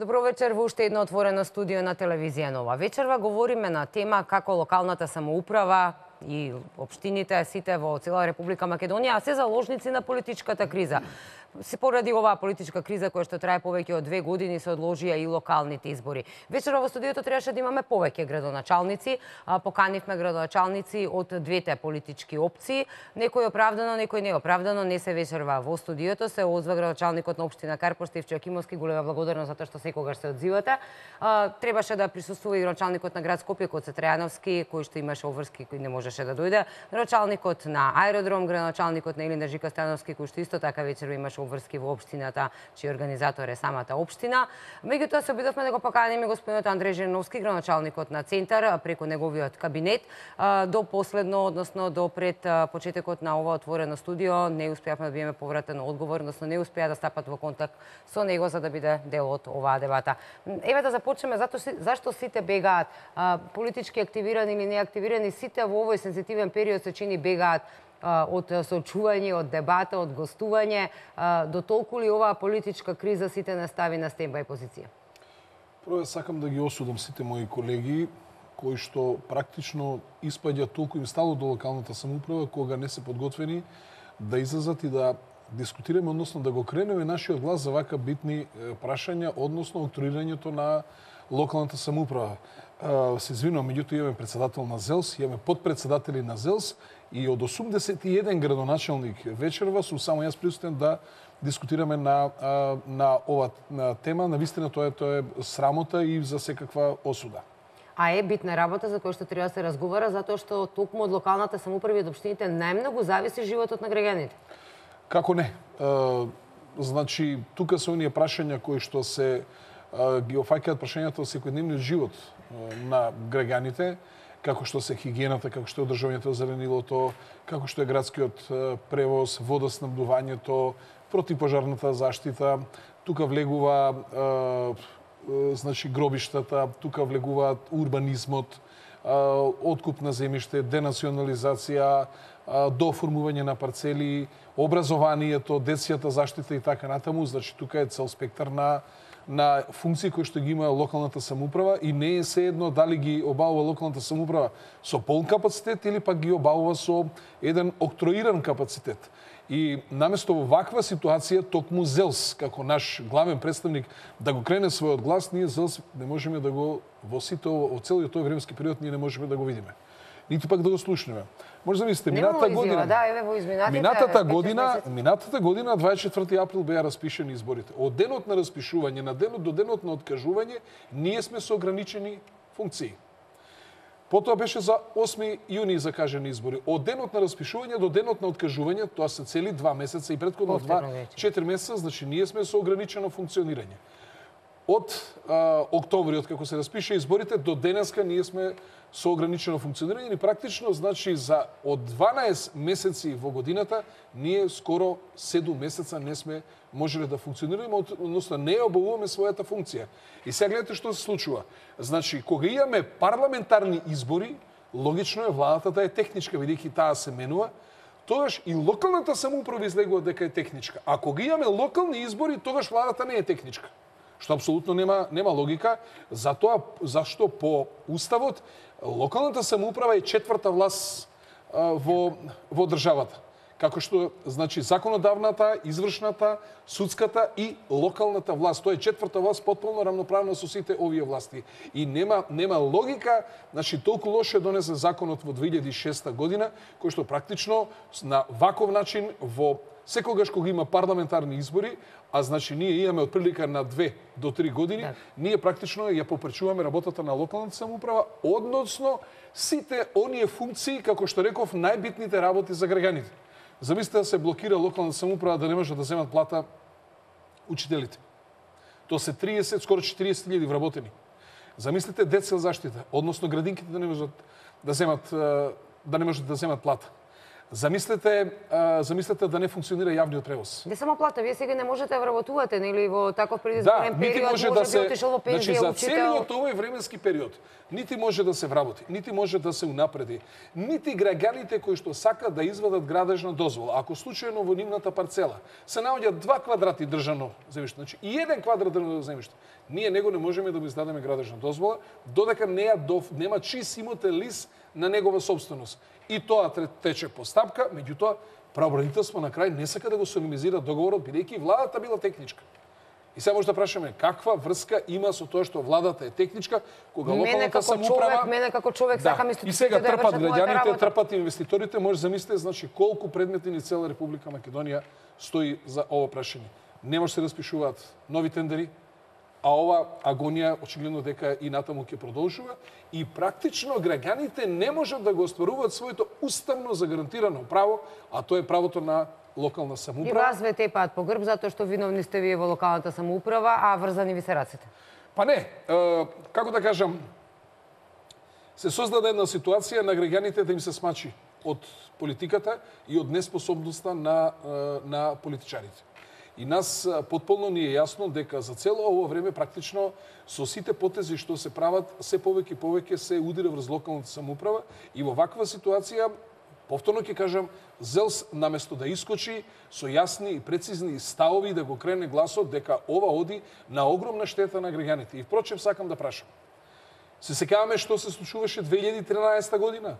Добро вечер во уште едно отворено студио на телевизија Нова. Вечерва говориме на тема како локалната самоуправа и општините сите во цела Република Македонија се заложници на политичката криза. Се поради оваа политичка криза која што трае повеќе од 2 години се одложија и локалните избори. Вечерва во студиото требаше да имаме повеќе градоначалници, поканивме градоначалници од двете политички опции. Некој оправдано, некој неоправдано не се вечерва во студиото. Се озва градоначалникот на општина Карпош Стефчо Јакимовски. Голема благодарност затоа што секогаш се одзивате. Требаше да присуствува и градоначалникот на град Скопје Коце Трајановски, кој што имаше обврски кој не можеше да дојде, градоначалникот на аеродром, градоначалникот на Илина Жика Становски, кој што исто така вечерва имаше обврски во општината, чиј организатор е самата општина. Меѓутоа се обидовме да го поканиме господинот Андреј Жириновски, градоначалникот на Центар, преку неговиот кабинет. До последно, односно до пред почетокот на ова отворено студио, не успеавме да биеме повратен одговор, односно не успеа да стапат во контакт со него за да биде дел од оваа дебата. Еве да започнеме зашто сите бегаат, политички активирани или неактивирани, сите во овој сензитивен период се чини бегаат од соочување, од дебата, од гостување, до толку ли оваа политичка криза сите не стави на стендбај позиција? Прво сакам да ги осудам сите мои колеги кои што практично испаѓа толку им стало до локалната самоуправа кога не се подготвени да излезат и да дискутираме, односно да го кренеме нашиот глас за вака битни прашања, односно октроирањето на локалната самоуправа. Се извинувам, меѓутоа имаме председател на ЗЕЛС, имаме подпредседатели на ЗЕЛС и од 81 градоначалник вечерва сум само јас присутен да дискутираме на ова тема. Навистина тоа е срамота и за секаква осуда. А е битна работа за која што треба да се разговара, затоа што токму од локалната самоуправа и од општините најмногу зависи животот на граѓаните. Како не? Значи, тука се оние прашања кои што се ги офаќаат прашањата во секојдневниот живот на граѓаните, како што се хигиената, како што е одржувањето зеленилото, како што е градскиот превоз, водоснабдувањето, противпожарната заштита, тука влегува значи гробиштата, тука влегуваат урбанизмот, откуп на земјиште, денационализација, дооформување на парцели, образованието, децјата заштита и така натаму. Значи тука е цел спектар на функции кои што ги има локалната самоуправа и не е seедно дали ги обавува локалната самоуправа со полн капацитет или пак ги обавува со еден октроиран капацитет. И наместо во ваква ситуација, токму ЗЕЛС, како наш главен представник, да го крене својот глас, ние ЗЕЛС не можеме да го во целиот тој временски период ние не можеме да го видиме. Ниту пак да го слушнеме. Може да мислите, минатата година, 24 април беа распишени изборите. Од денот на распишување, до денот на откажување, ние сме со ограничени функции. Потоа беше за 8 јуни закажени избори. Од денот на распишување до денот на откажување, тоа се цели 2 месеца и претходно 4 месеца, значи ние сме со ограничено функционирање. Од октомври, од како се распиша изборите, до денеска ние сме со ограничено функционирање и практично, значи, од 12 месеци во годината, ние скоро 7 месеца не сме можеле да функционираме, односно не обавуваме својата функција. И сега гледате што се случува. Значи, кога имаме парламентарни избори, логично е владата да е техничка, бидејќи таа се менува, тогаш и локалната самоуправа излегува дека е техничка. А кога имаме локални избори, тогаш владата не е техничка. Што апсолутно нема логика, зашто по уставот локалната самоуправа е четврта власт во државата. Како што, значи, законодавната, извршната, судската и локалната власт. Тоа е четврта власт потполно рамноправна со сите овие власти. И нема логика, значи, толку лоше донесе законот во 2006 година, кој што практично на ваков начин во секогаш кога има парламентарни избори, а значи ние имаме отприлика на 2 до 3 години, ние практично ја попречуваме работата на локалната самоуправа, односно сите оние функции, како што реков, најбитните работи за граѓаните. Замислите да се блокира локалната самоуправа да не можат да земат плата учителите. Тоа се 30, скоро 40.000 вработени. Замислите детска заштита, односно градинките да не можат да земат плата. Замислете да не функционира јавниот превоз. Не само плата, вие сега не можете да вработувате, нели, во таков предизборен период, може би отишол во пензија, за учител. целиот овој временски период, нити може да се вработи, нити може да се унапреди, нити граѓаните кои што сакаат да извадат градежна дозвола, ако случајно во нивната парцела се наоѓаат 2 квадрати државно земјиште, значи и 1 квадрат државно земјиште, ние него не можеме да му издадеме градежна дозвола, додека нема чист имотен лист на негова собственост. И тоа тече постапка, меѓутоа правобранителство на крај не сака да го соlemnizira договорот, бидејќи владата била техничка. И сега може да прашаме каква врска има со тоа што владата е техничка, кога локалната самоуправа... Мене како човек сакам институциите. И сега трпат граѓаните, трпат инвеститорите, може замислите, значи колку предмети ни цела Република Македонија стои за ово прашање. Не може се распишуваат нови тендери, а ова агонија очигледно дека и натаму ќе продолжува и практично граѓаните не можат да го остваруваат своето уставно загарантирано право, а тоа е правото на локална самоуправа. И вас ве тепаат по грб затоа што виновни сте вие во локалната самоуправа, а врзани ви се рацете. Па не, како да кажам, се создаде една ситуација на граѓаните да им се смачи од политиката и од неспособноста на политичарите. И нас потполно ни е јасно дека за цело ово време практично со сите потези што се прават, се повеќе и повеќе се удира врз локалната самоуправа и во ваква ситуација, повторно ќе кажам, ЗЕЛС наместо да искочи со јасни и прецизни ставови да го крене гласот дека ова оди на огромна штета на граѓаните. И впрочем сакам да прашам. Се сеќаваме што се случуваше 2013 година,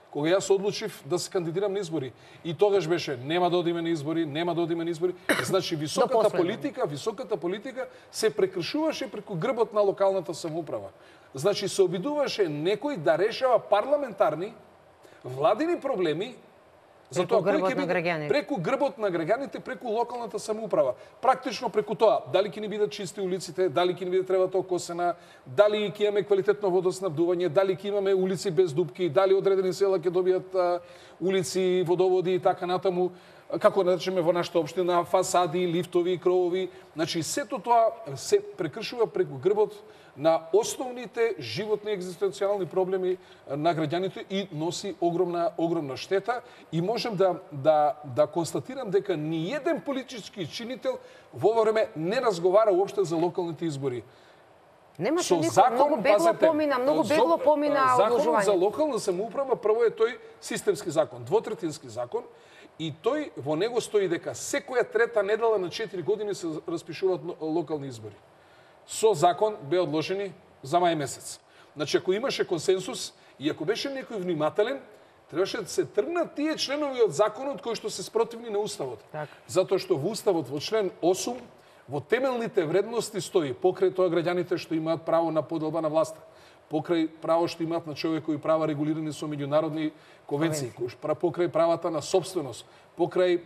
кога јас одлучив да се кандидирам на избори. И тогаш беше нема да одиме на избори, нема да одиме на избори. Значи високата политика се прекршуваше преку грбот на локалната самоуправа. Значи се обидуваше некој да решава парламентарни владини проблеми преку грбот на граѓаните, преку локалната самоуправа. Практично преку тоа, дали ќе ни бидат чисти улиците, дали ќе ни биде тревата окосена, дали ќе имаме квалитетно водоснабдување, дали ќе имаме улици без дупки, дали одредени села ќе добијат улици, водоводи и така натаму, како да речеме во нашата општина, фасади, лифтови, кровови. Значи сето тоа се прекршува преку грбот на основните животни екзистенцијални проблеми на граѓаните и носи огромна штета. И можем да констатирам дека ни еден политички чинител во ова време не разговара уопште за локалните избори. Немаше никој, многу бегло помина одложување. Законот за локална самоуправа прво е тој системски закон, двотретински закон, и тој во него стои дека секоја трета недела на 4 години се распишуваат локални избори. Со закон беа одложени за мај месец. Значи, ако имаше консенсус и ако беше некој внимателен, требаше да се тргнат тие членови од законот кои што се спротивни на Уставот. Так. Затоа што во Уставот, во член 8, во темелните вредности стои, покрај тоа граѓаните што имаат право на поделба на власта, покрај право што имаат на човекови права регулирани со меѓународни конвенции, покрај правата на собственост, покрај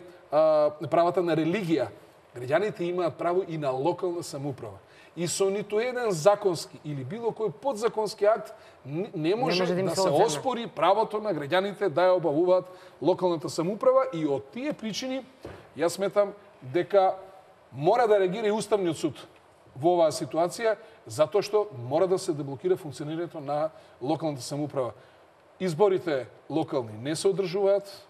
правата на религија, граѓаните имаат право и на локална самоуправа. И со ниту еден законски или било кој подзаконски акт не може да се оспори правото на граѓаните да ја обавуваат локалната самоуправа и од тие причини јас сметам дека мора да реагира и Уставниот суд во оваа ситуација, затоа што мора да се деблокира функционирањето на локалната самоуправа. Изборите локални не се одржуваат,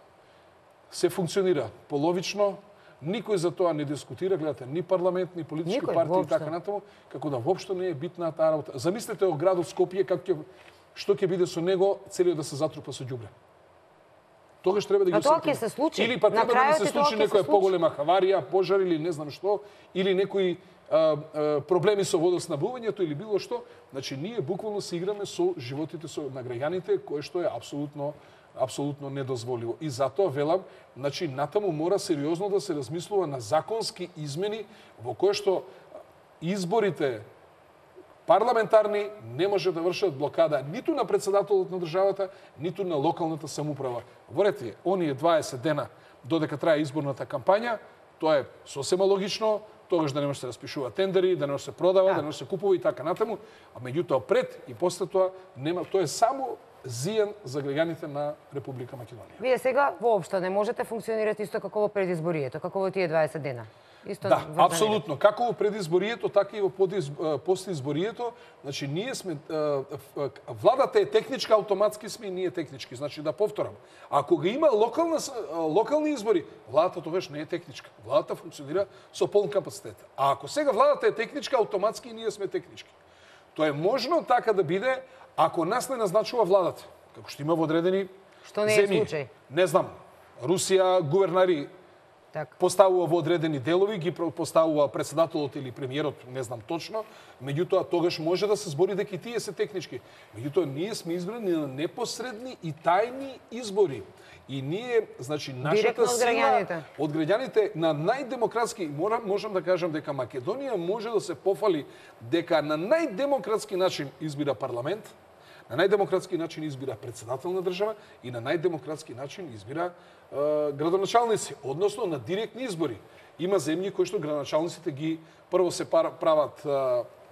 се функционира половично, никој за тоа не дискутира, гледате, ни парламент, ни политички партии и така натаму, како да воопшто не е битна таа работа. Замислете о градот Скопје, што ќе биде со него целиот да се затрупа со ѓубре. Тогаш треба да ги тоа се случи. Или па треба да се случи некоја поголема хаварија, пожар или не знам што, или некои проблеми со водоснабдувањето или било што. Значи ние буквално се играме со животите на граѓаните, кое што е апсолутно недозволиво. И затоа велам, значи натаму мора сериозно да се размислува на законски измени во кои што изборите парламентарни не може да вршат блокада ниту на председателот на државата, ниту на локалната самоуправа. Ворете, оние 20 дена додека трае изборната кампања, тоа е сосема логично, тогаш да не може да се распишува тендери, да не може да се продава, да не може да се купува и така натаму, а меѓутоа пред и после тоа нема, тоа е само зијан за граѓаните на Република Македонија. Вие сега воопшто не можете функционирате исто како во предизборието, како во тие 20 дена. Исто Да, врзани апсолутно. Како во предизборието, така и во постизборието, значи ние сме владата е техничка, автоматски сме и ние технички. Значи да повторам, ако ги има локални избори, владата тогаш не е техничка. Владата функционира со полн капацитет. А ако сега владата е техничка, автоматски и ние сме технички. Тоа е можно така да биде ако нас не назначува владата, како што има во одредени Што не е земји. случај. Не знам, Русија гувернари Така. поставува во одредени делови, ги поставува председателот или премиерот, не знам точно, меѓутоа тогаш може да се збори дека и тие се технички. Меѓутоа ние сме избрани на непосредни и тајни избори. И ние, значи, нашата сила од граѓаните на најдемократски, можам да кажам дека Македонија може да се пофали дека на најдемократски начин избира парламент, на најдемократски начин избира председател на држава и на најдемократски начин избира градоначалници, односно на директни избори. Има земји кои што градоначалниците ги прво се прават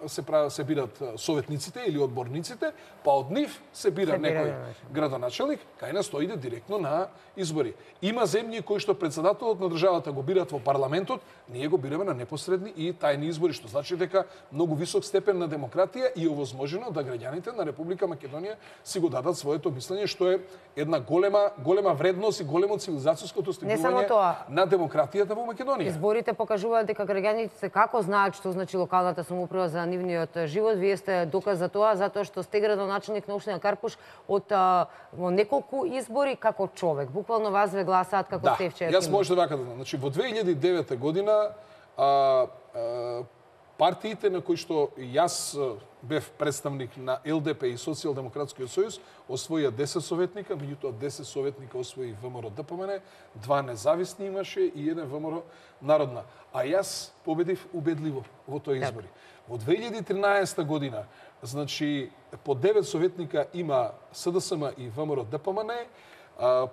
се бират советниците или одборниците, па од нив се бира некој градоначалник, кај нас тоа иде директно на избори. Има земји кои што председателот на државата го бират во парламентот, ние го бираме на непосредни и тајни избори, што значи дека многу висок степен на демократија и овозможено да граѓаните на Република Македонија си го дадат своето мислење, што е една голема вредност и големо цивилизацијско достигнување на демократијата во Македонија. Изборите покажуваат дека граѓаните како знаат што значи локалната самоуправа за нивниот живот. Вие сте доказ за тоа, затоа што сте градоначалник на општина Карпуш од неколку избори како човек. Буквално вас ве гласаат како сте вчера. Јас може да вака да знам. Значи во 2009 година партиите на кои што јас бев представник на ЛДП и Социјалдемократскиот сојуз освоија 10 советника, меѓутоа 10 советника освои ВМРО ДПМН, 2 независни имаше и 1 ВМРО Народна. А јас победив убедливо во тој избори. Во 2013 година, значи, по 9 советника има СДСМ и ВМРО ДПМН,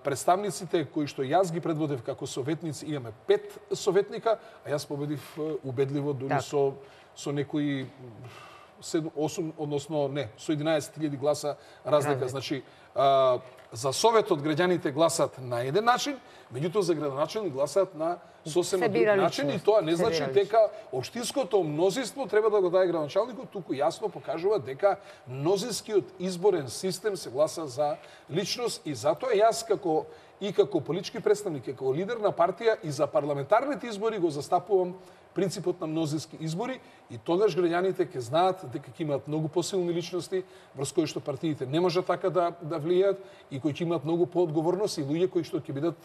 представниците кои што јас ги предводев како советници имаме 5 советника, а јас победив убедливо дури со некои 8, односно не, со 11.000 гласа разлика. Значи, за советот граѓаните гласат на еден начин, меѓутоа за градоначалник гласаат на сосем друг начин и тоа не значи дека општинското мнозинство треба да го даде градоначалникот, туку јасно покажува дека мнозинскиот изборен систем се гласа за личност и затоа јас како политички представник, како лидер на партија и за парламентарните избори го застапувам принципот на мнозински избори и тогаш граѓаните ќе знаат дека ќе имаат многу посилни личности врз кои што партиите не може така да влијаат и кои ќе имаат многу поодговорност и луѓе кои што ќе бидат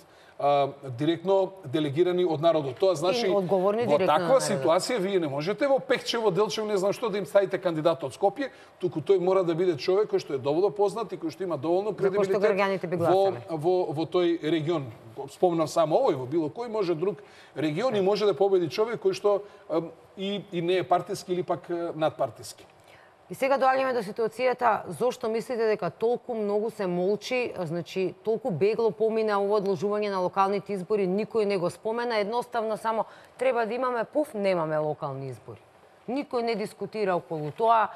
директно делегирани од народот. Тоа значи во таква ситуација вие не можете во Пехчево, Делчево, не знам што да им ставите кандидат од Скопје, туку тој мора да биде човек кој што е доволно познат и кој што има доволно кредибилитет во тој регион. Спомнав само овој, во било кој може друг регион и може да победи човек кој што и не е партиски или пак надпартиски. И сега доаѓаме до ситуацијата зошто мислите дека толку многу се молчи, значи толку бегло помина ово одложување на локалните избори, никој не го спомена, едноставно само треба да имаме пуф, немаме локални избори. Никој не дискутира околу тоа.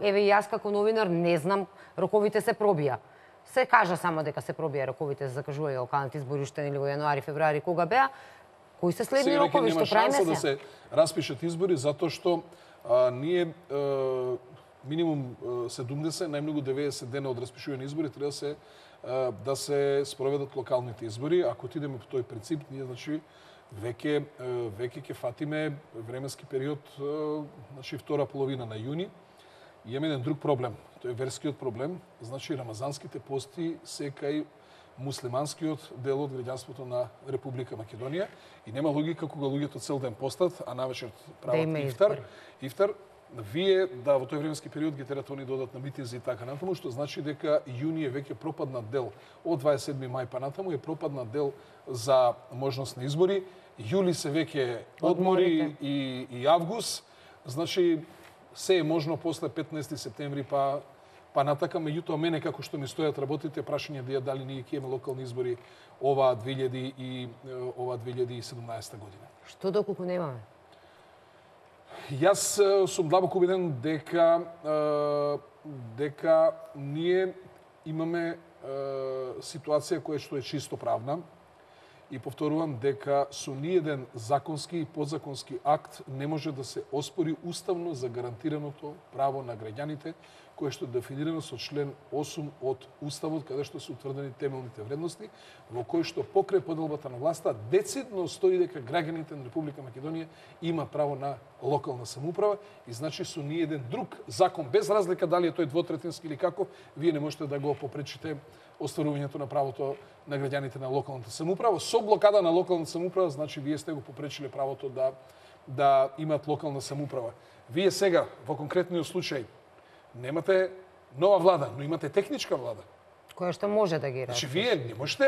Еве јас како новинар не знам, роковите се пробија. Се кажа само дека се пробија роковите за закажување локалните избори уште нели во јануари, февруари, кога беа. Кои се следни рокови, што правиме се? Да се распишат избори затоа што ние минимум 70, најмногу 90 дена од распишување избори треба да се спроведат локалните избори. Ако отидеме по тој принцип, ние значи веќе ќе фатиме временски период, значи втора половина на јуни. И имаме еден друг проблем. Тој е верскиот проблем. Значи рамазанските пости се кај муслиманскиот дел од граѓанството на Република Македонија и нема логика кога луѓето цел ден постат, а навечер прават ифтар. Вие во тој временски период ги терате они додат на митинзи и така натаму, што значи дека јуни е веќе пропаднат дел. Од 27 мај па натаму е пропаднат дел за можност на избори. Јули се веќе одмори и август. Значи се е можно после 15 септември па натака, меѓутоа мене како што ми стојат работите, прашање дали ние ќе имаме локални избори ова 2017 година. Што доколку немаме? Јас сум длабоко убеден дека ние имаме ситуација која што е чисто правна и повторувам дека со ниеден законски и подзаконски акт не може да се оспори уставно загарантираното право на граѓаните, кое што е дефинирано со член 8 од Уставот, каде што се утврдени темелните вредности, во кој што покрај поделбата на власта децидно стои дека граѓаните на Република Македонија има право на локална самоуправа и значи со ниеден друг закон, без разлика дали е тој двотретински или како, вие не можете да го попречите остварувањето на правото на граѓаните на локалната самоуправа. Со блокада на локалната самоуправа, значи вие сте го попречиле правото да имат локална самоуправа. Вие сега, во конкретниот случај, немате нова влада, но имате техничка влада. Која што може да ги распише. Значи, вие не можете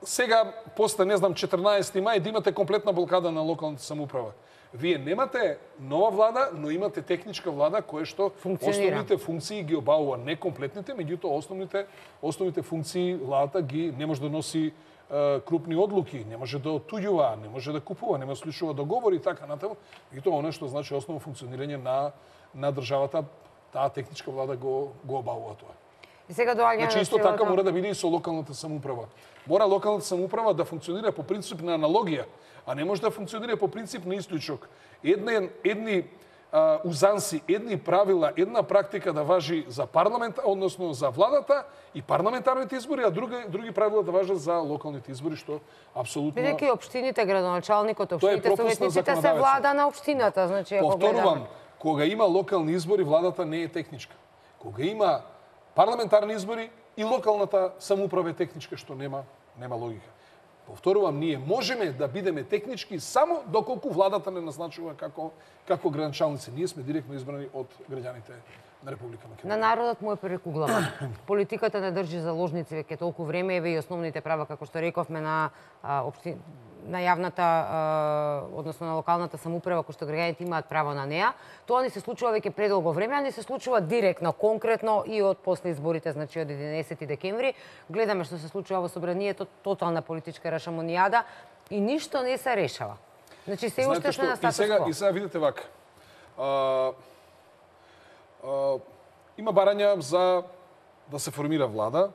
сега, после, 14 мај, да имате комплетна блокада на локалната самоуправа. Вие немате нова влада, но имате техничка влада која што основните функции ги обавува, не комплетните, меѓутоа основните функции владата ги не може да носи крупни одлуки, не може да отуѓува, не може да купува, не може да склучува договори и така натаму. И тоа оно што значи основно функционирање на државата, таа техничка влада го обавува тоа. И сега доаѓаме значи, исто така мора да биде и со локалната самоуправа. Мора локалната самоуправа да функционира по принцип на аналогија, а не може да функционира по принцип на исклучок. Едни узанси, едни правила, една практика да важи за односно за владата и парламентарните избори, а други правила да важат за локалните избори, што апсолутно... Бидејќи општините, градоначалникот, општините, советниците се влада на општината, значи ако повторувам, кога има локални избори, владата не е техничка. Кога има парламентарни избори и локалната самоуправа е техничка, што нема логика. Повторувам, ние можеме да бидеме технички само доколку владата не назначува како градоначалници. Ние сме директно избрани од граѓаните на Република Македонија. На народот му е прекуглава. Политиката не држи заложници веќе толку време, еве и основните права, како што рековме, на јавната, односно на локалната самоуправа, кој што граѓаните имаат право на неа. Тоа не се случува веќе предолго време, а не се случува директно, конкретно и од после изборите, значи од 11 декември. Гледаме што се случува во собранието, тотална политичка рашамонијада и ништо не се решава. Значи се уште сме на статус кво. И сега видите вака. Има барања за да се формира влада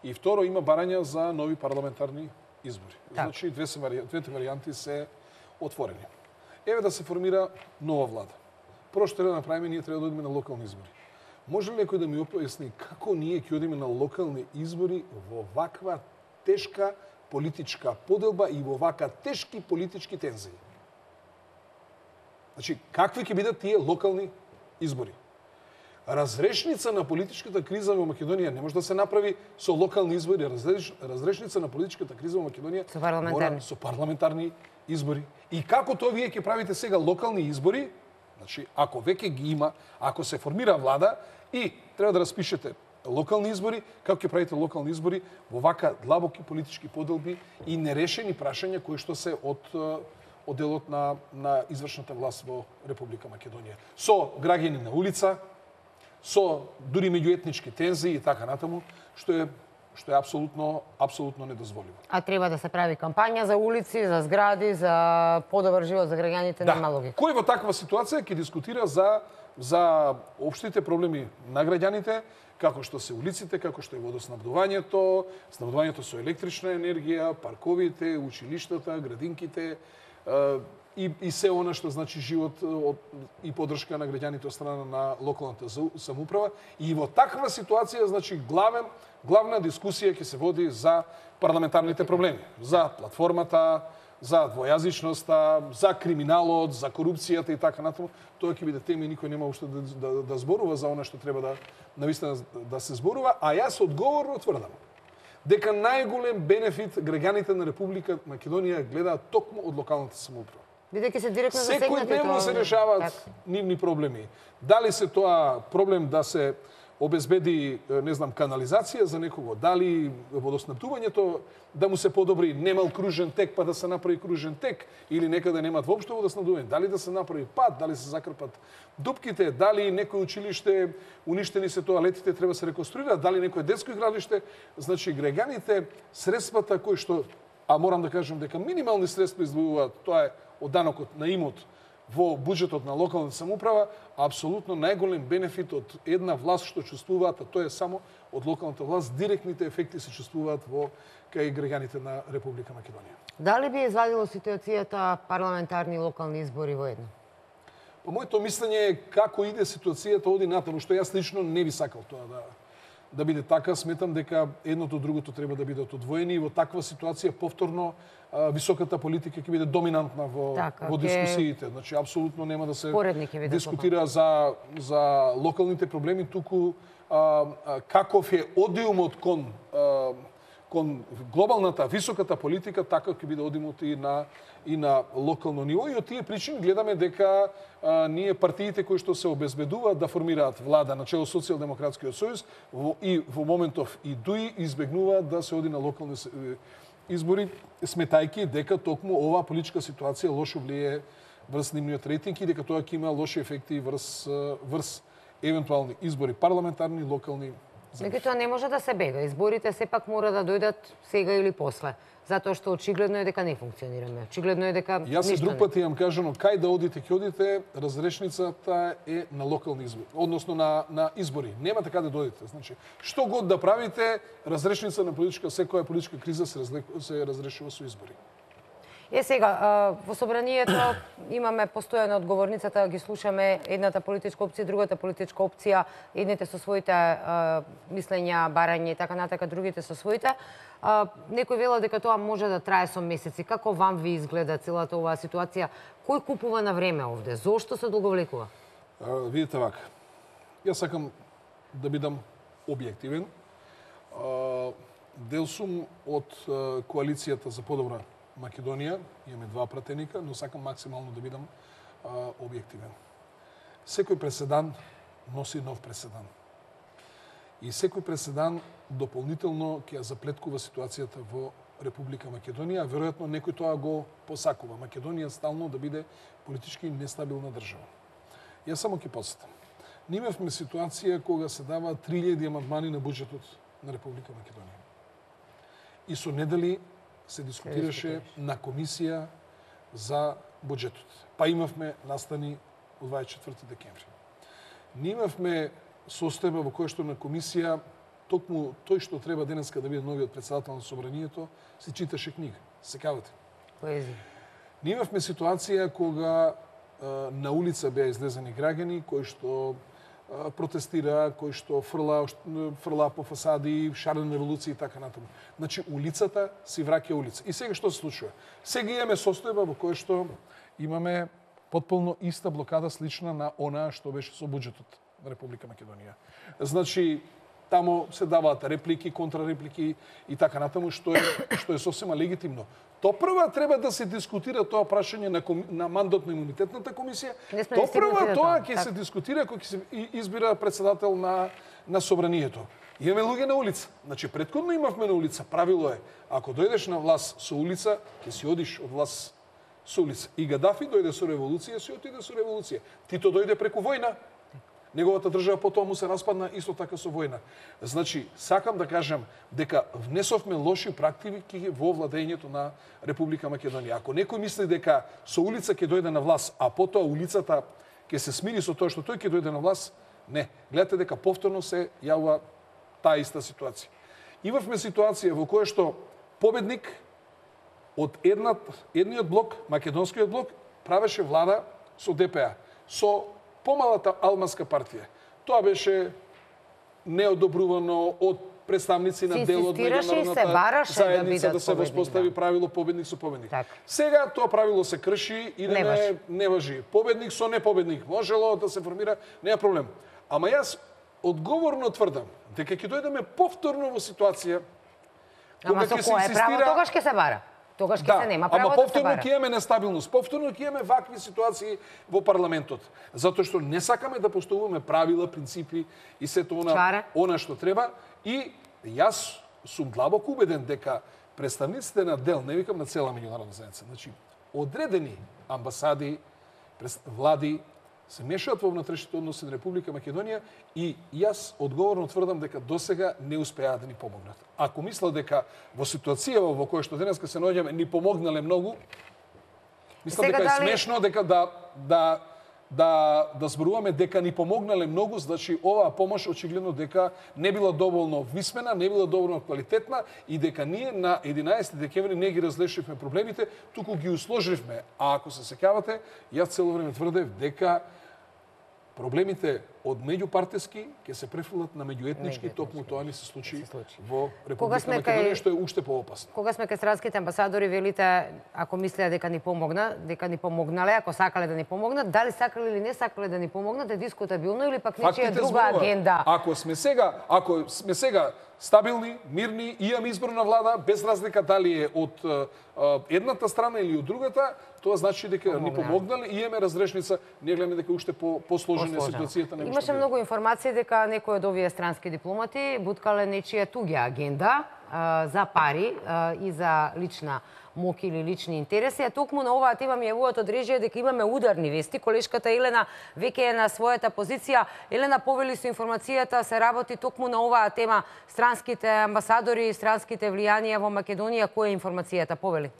и второ има барања за нови парламентарни избори. Значи двете варијанти се отворени. Еве да се формира нова влада. Прво што треба да направиме, ние треба да одиме на локални избори. Може ли некој да ми објасни како ние ќе одиме на локални избори во ваква тешка политичка поделба и во вака тешки политички тензии? Значи, какви ќе бидат тие локални избори? Разрешница на политичката криза во Македонија не може да се направи со локални избори. Разрешница на политичката криза во Македонија мора со парламентарни избори. И како тоа вие ќе правите сега локални избори? Значи, ако веќе ги има, ако се формира влада и треба да распишете локални избори, како ќе правите локални избори во вака длабоки политички поделби и нерешени прашања кои што се од делот на извршната власт во Република Македонија. Со граѓани на улица, со дури меѓуетнички тензии и така натаму, што е апсолутно недозволиво. А треба да се прави кампања за улици, за згради, за подобар живот за граѓаните, нема логика. Кој во таква ситуација ќе дискутира за општите проблеми на граѓаните, како што се улиците, како што е водоснабдувањето, снабдувањето со електрична енергија, парковите, училиштата, градинките, и се она што значи живот и поддршка на граѓаните од страна на локалната самоуправа. И во таква ситуација, значи, главна дискусија ќе се води за парламентарните проблеми, за платформата, за двојазичноста, за криминалот, за корупцијата и така натаму. Тоа ќе биде тема и никој нема уште да зборува за она што треба навистина да се зборува, а јас одговорно тврдам дека најголем бенефит граѓаните на Република Македонија гледаат токму од локалната самоуправа. Бидејќи се директно засегнати, секојдневно се решаваат нивни проблеми. Дали се тоа проблем да се обезбеди, канализација за некого, дали водоснабдувањето да му се подобри, немал кружен тек па да се направи кружен тек, или некаде немат воопшто водоснабдување, дали да се направи пат, дали се закрпат дупките, дали некој училиште уништени се тоалетите треба се реконструира, дали некој детско игралиште, значи граѓаните средствата кои што, а морам да кажам дека минимални средства издвојуваат, тоа е од данокот на имот во буџетот на локалната самоуправа, апсолутно најголем бенефит од една власт што чувствуваат, а тоа е само од локалната власт, директните ефекти се чувствуваат во кај граѓаните на Република Македонија. Дали би извадило ситуацијата парламентарни и локални избори во едно? По моето мислење е како иде ситуацијата оди натаму, што јас лично не би сакал тоа да биде така. Сметам дека едното другото треба да бидат одвоени и во таква ситуација повторно високата политика ќе биде доминантна во дискусиите. Значи апсолутно нема да се дискутира за локалните проблеми, туку каков е одиумот кон глобалната високата политика, така ќе биде одимот и на локално ниво. И од тие причини гледаме дека ние партиите кои што се обезбедуваат да формираат влада на чело Социјалдемократскиот сојуз и во моментов и ДУИ избегнуваат да се оди на локални избори, сметајќи дека токму оваа политичка ситуација лошо влие врз нивниот рейтинг и дека тоа ќе има лоши ефекти врз евентуални избори, парламентарни, локални. Меѓутоа не може да се бега. Изборите сепак мора да дојдат сега или после. Затоа што очигледно е дека не функционираме. Очигледно е дека Јас и друг пат имам кажано, кај да одите, ќе одите, разрешницата е на локални избори, односно на избори. Нема така да дојдете. Значи, што год да правите, разрешница на секоја политичка криза се разрешува со избори. Сега, во Собранието имаме постојано одговорницата, ги слушаме едната политичка опција, другата политичка опција, едните со своите мислења, барања и така натака, другите со своите. Некој вела дека тоа може да трае со месеци. Како вам ви изгледа целата оваа ситуација? Кој купува на време овде? Зошто се долговлекува? Видите вака. Јас сакам да бидам објективен. Дел сум од коалицијата за подобра Македонија, имаме два пратеника, но сакам максимално да бидам објективен. Секој преседан носи нов преседан. И секој преседан дополнително ќе ја заплеткува ситуацијата во Република Македонија, а веројатно некој тоа го посакува. Македонија стално да биде политички нестабилна држава. Јас само ќе подсетам. Ние имавме ситуација кога се дава 3000 амандмани на буџетот на Република Македонија. И со недели се дискутираше на комисија за буџетот. Па имавме настани од 24 декември. Ние имавме состојба во која што на комисија токму тој што треба денеска да биде новиот председател на Собранието, се читаше книга. Секавате. Поезија. Ние имавме ситуација кога на улица беа излезени граѓани кои што протестира, кои што фрла по фасади, шарени револуции и така натаму. Значи, улицата си враќа улица. И сега што се случува? Сега имаме состојба во која што имаме потполно иста блокада слична на онаа што беше со буџетот на Република Македонија. Значи, таму се даваат реплики, контрареплики и така натаму, што е сосема легитимно. Топрва треба да се дискутира тоа прашање на мандатно-имунитетната комисија. Топрва тоа ќе се дискутира кога ќе се избира председател на Собранието. Имаме луѓе на улица. Значи, претходно имавме на улица. Правило е, ако дојдеш на власт со улица, ќе си одиш од власт со улица. И Гадафи дојде со револуција, си отиде со револуција. Тито дојде преку војна. Неговата држава потоа му се распадна исто така со војна. Значи, сакам да кажам дека внесовме лоши практики во владењето на Република Македонија. Ако некој мисли дека со улица ќе дојде на власт, а потоа улицата ќе се смири со тоа што тој ќе дојде на власт, не. Гледате дека повторно се јавува таа иста ситуација. Имавме ситуација во која што победник од едниот блок, македонскиот блок, правеше влада со ДПА, со помалата албанска партија. Тоа беше неодобрувано од представници на дел од меѓународната заедница да се воспостави правило победник со победник. Сега тоа правило се крши и не важи. Победник со непобедник можело да се формира, нема проблем. Ама јас одговорно тврдам дека ќе дојдеме повторно во ситуација кога ќе се инсистира, тогаш ќе се бара. Тогаш ќе се нема право да се бара. Ама повторно ќе имаме нестабилност, повторно ќе имаме вакви ситуации во парламентот, затоа што не сакаме да поставуваме правила, принципи и сето она што треба. И јас сум длабоко убеден дека представниците на дел, не викам на цела меѓународна заедница, значи одредени амбасади, влади се мешаат во внатрешните односи на Република Македонија и јас одговорно тврдам дека досега не успеа да ни помогнат. Ако мисла дека во ситуација во која што денеска се наоѓаме ни помогнале многу, Мислам дека е смешно дека да зборуваме дека ни помогнале многу, значи оваа помош очигледно дека не била доволно висмена, не била доволно квалитетна и дека ние на 11 декември не ги разрешивме проблемите, туку ги усложивме. А ако се сеќавате, јас цело време тврдев дека проблемите од меѓупартиски ќе се префрлат на меѓуетнички, токму тоа не се случи во Република Македонија, што е уште поопасно. Кога сме кај странските амбасадори, велите, ако мислеа дека ни помогнале, ако сакале да ни помогнат, дали сакале или не сакале да ни помогнат е дискутабилно или пак нечија друга агенда? Ако сме сега стабилни, мирни, имаме изборна влада, без разлика дали е од едната страна или од другата, тоа значи дека ни помогнале и имаме разрешница, не гледаме дека уште посложена е ситуацијата. Имаше многу информации дека некои од овие странски дипломати буткале нечија туѓа агенда за пари и за лична моќ или лични интереси. А токму на оваа тема ми јавуваат од режија дека имаме ударни вести. Колешката Елена веќе е на својата позиција. Елена, повели со информацијата, се работи токму на оваа тема, странските амбасадори и странските влијанија во Македонија. Која е информацијата? Повели.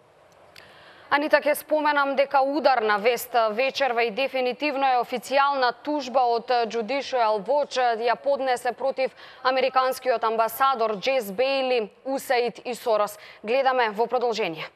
Анита, ќе споменам дека ударна вест вечерва и дефинитивно е официјална тужба од Judicial Watch ја поднесе против американскиот амбасадор Джес Бејли, USAID и Сорос. Гледаме во продолжение.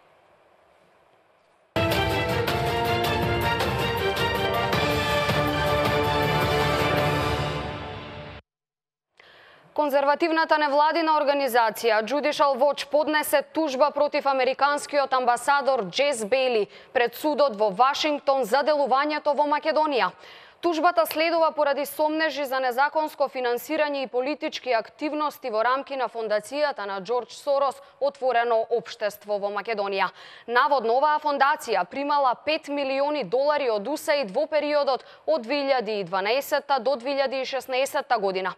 Конзервативната невладина организација Judicial Watch поднесе тужба против американскиот амбасадор Джес Бејли пред судот во Вашингтон за делувањето во Македонија. Тужбата следува поради сомнежи за незаконско финансирање и политички активности во рамки на фондацијата на Џорџ Сорос Отворено општество во Македонија. Наводно оваа фондација примала $5 милиони од USAID во периодот од 2012 до 2016 година.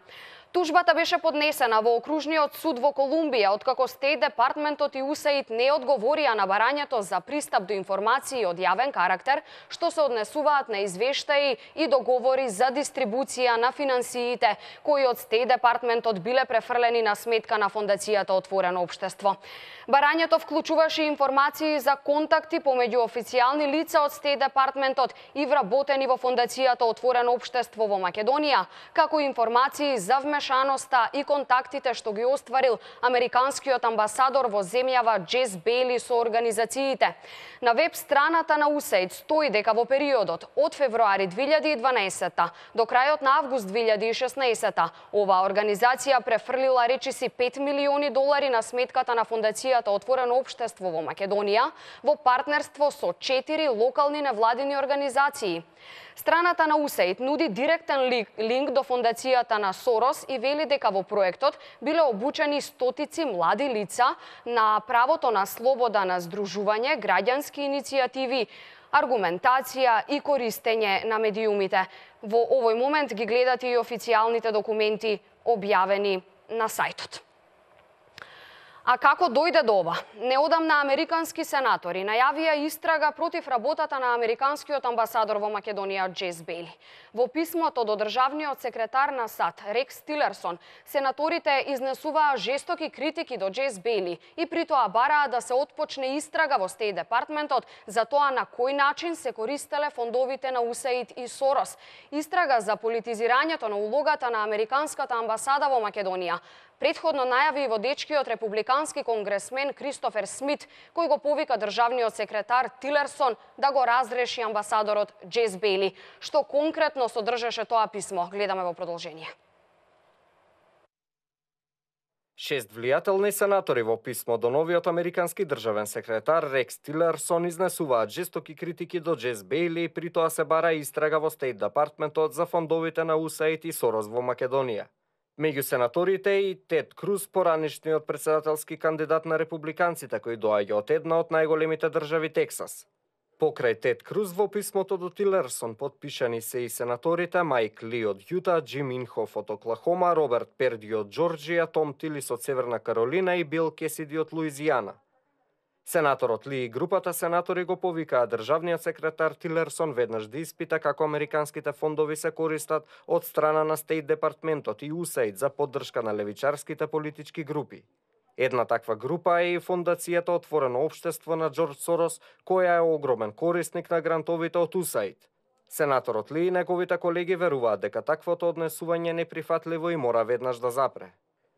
Тужбата беше поднесена во Окружниот суд во Колумбија, откако Стејт Департментот и USAID не одговорија на барањето за пристап до информации од јавен карактер, што се однесуваат на извештаи и договори за дистрибуција на финансиите, кои од Стејт Департментот биле префрлени на сметка на фондацијата Отворено општество. Барањето вклучуваше информации за контакти помеѓу официјални лица од Стејт Департментот и вработени во фондацијата Отворено општество во Македонија, како информации за вмешаноста и контактите што ги остварил американскиот амбасадор во земјава Джес Бејли со организациите. На веб страната на USAID стои дека во периодот од февруари 2012 до крајот на август 2016 оваа организација префрлила речиси $5 милиони на сметката на фондацијата Отворено општество во Македонија во партнерство со 4 локални невладини организации. Страната на USAID нуди директен линк до фондацијата на Сорос и вели дека во проектот биле обучени стотици млади лица на правото на слобода на здружување, граѓански иницијативи, аргументација и користење на медиумите. Во овој момент ги гледате и официјалните документи објавени на сајтот. А како дојде до ова? Неодамна американски сенатори најавија истрага против работата на американскиот амбасадор во Македонија Джес Бејли. Во писмото до државниот секретар на САД Рекс Тилерсон, сенаторите изнесуваа жестоки критики до Джес Бејли и при тоа бараа да се отпочне истрага во Стејт Департментот за тоа на кој начин се користеле фондовите на USAID и Сорос. Истрага за политизирањето на улогата на американската амбасада во Македонија претходно најави и водечкиот републикански конгресмен Кристофер Смит, кој го повика државниот секретар Тилерсон да го разреши амбасадорот Джес Бејли. Што конкретно содржеше тоа писмо? Гледаме во продолжение. 6 влијателни сенатори во писмо до новиот американски државен секретар Рекс Тилерсон изнесуваат жестоки критики до Джес Бејли и при тоа се бара истрага во Стејт Департментот за фондовите на USAID и Сорос во Македонија. Меѓу сенаторите и Тед Круз, поранешниот председателски кандидат на републиканците, кој доаѓа од една од најголемите држави Тексас. Покрај Тед Круз во писмото до Тилерсон подпишани се и сенаторите Майк Ли од Јута, Џим Инхоф од Оклахома, Роберт Перди од Џорџија, Том Тилис од Северна Каролина и Бил Кесиди од Луизијана. Сенаторот Ли и групата сенатори го повикаа државниот секретар Тилерсон веднаш да испита како американските фондови се користат од страна на Стејт Департментот и USAID за поддршка на левичарските политички групи. Една таква група е и фондацијата Отворено општество на Џорџ Сорос, која е огромен корисник на грантовите од USAID. Сенаторот Ли и неговите колеги веруваат дека таквото однесување е неприфатливо и мора веднаш да запре.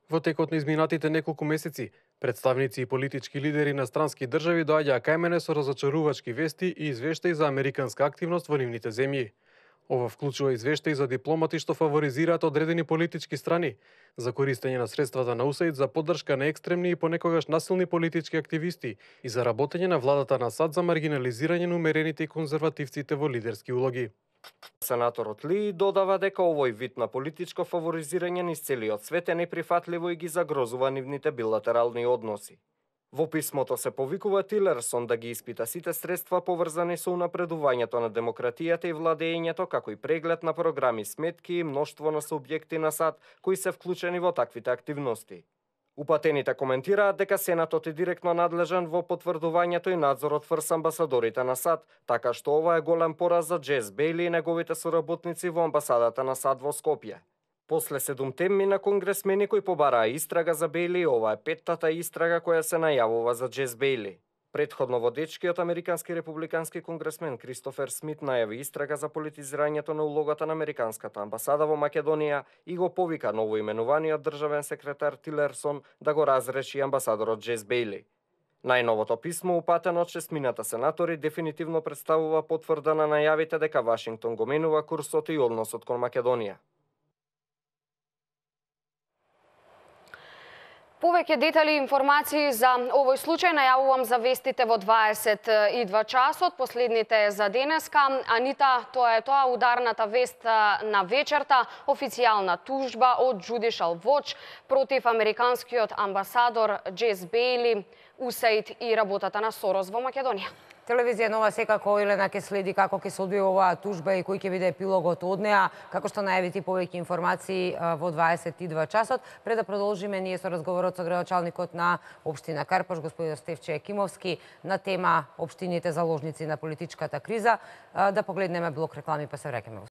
Во текот на изминатите неколку месеци, представници и политички лидери на странски држави доаѓаа кај мене со разочарувачки вести и извештаи за американска активност во нивните земји. Ова вклучува извештаи за дипломати што фаворизираат одредени политички страни, за користење на средствата на USAID за поддршка на екстремни и понекогаш насилни политички активисти и за работење на владата на САД за маргинализирање на умерените и конзервативците во лидерски улоги. Сенаторот Ли додава дека овој вид на политичко фаворизирање низ целиот свет е неприфатливо и ги загрозува нивните билатерални односи. Во писмото се повикува Тилерсон да ги испита сите средства поврзани со унапредувањето на демократијата и владењето, како и преглед на програми, сметки и мноштво на субјекти на САД кои се вклучени во таквите активности. Упатените коментираат дека Сенатот е директно надлежен во потврдувањето и надзорот врз амбасадорите на САД, така што ова е голем пораз за Џес Бејли и неговите соработници во амбасадата на САД во Скопје. После 7 темми на конгресмени кои побараа истрага за Бејли, ова е 5-тата истрага која се најавува за Џес Бејли. Предходно водечкиот американски републикански конгресмен Кристофер Смит најави истрага за политизирањето на улогата на американската амбасада во Македонија и го повика новоименуваниот државен секретар Тилерсон да го разреши амбасадорот Џес Бејли. Најновото писмо, упатено од 6 сенатори, дефинитивно представува потврда на најавите дека Вашингтон го менува курсот и односот кон Македонија. Повеќе детали и информации за овој случај најавувам за вестите во 22 часот. Последните за денеска. Анита, тоа е тоа, ударната вест на вечерта. Официјална тужба од Judicial Watch против американскиот амбасадор Џес Бејли, USAID и работата на Сорос во Македонија. Телевизија Нова секако, Елена, ќе следи како ќе се одвие оваа тужба и кој ќе биде епилогот од неа, како што најави ти повеќе информации во 22 часот. Пред да продолжиме ние со разговорот со градоначалникот на општина Карпош, господин Стефче Екимовски, на тема општините заложници на политичката криза, да погледнеме блок реклами па се враќаме.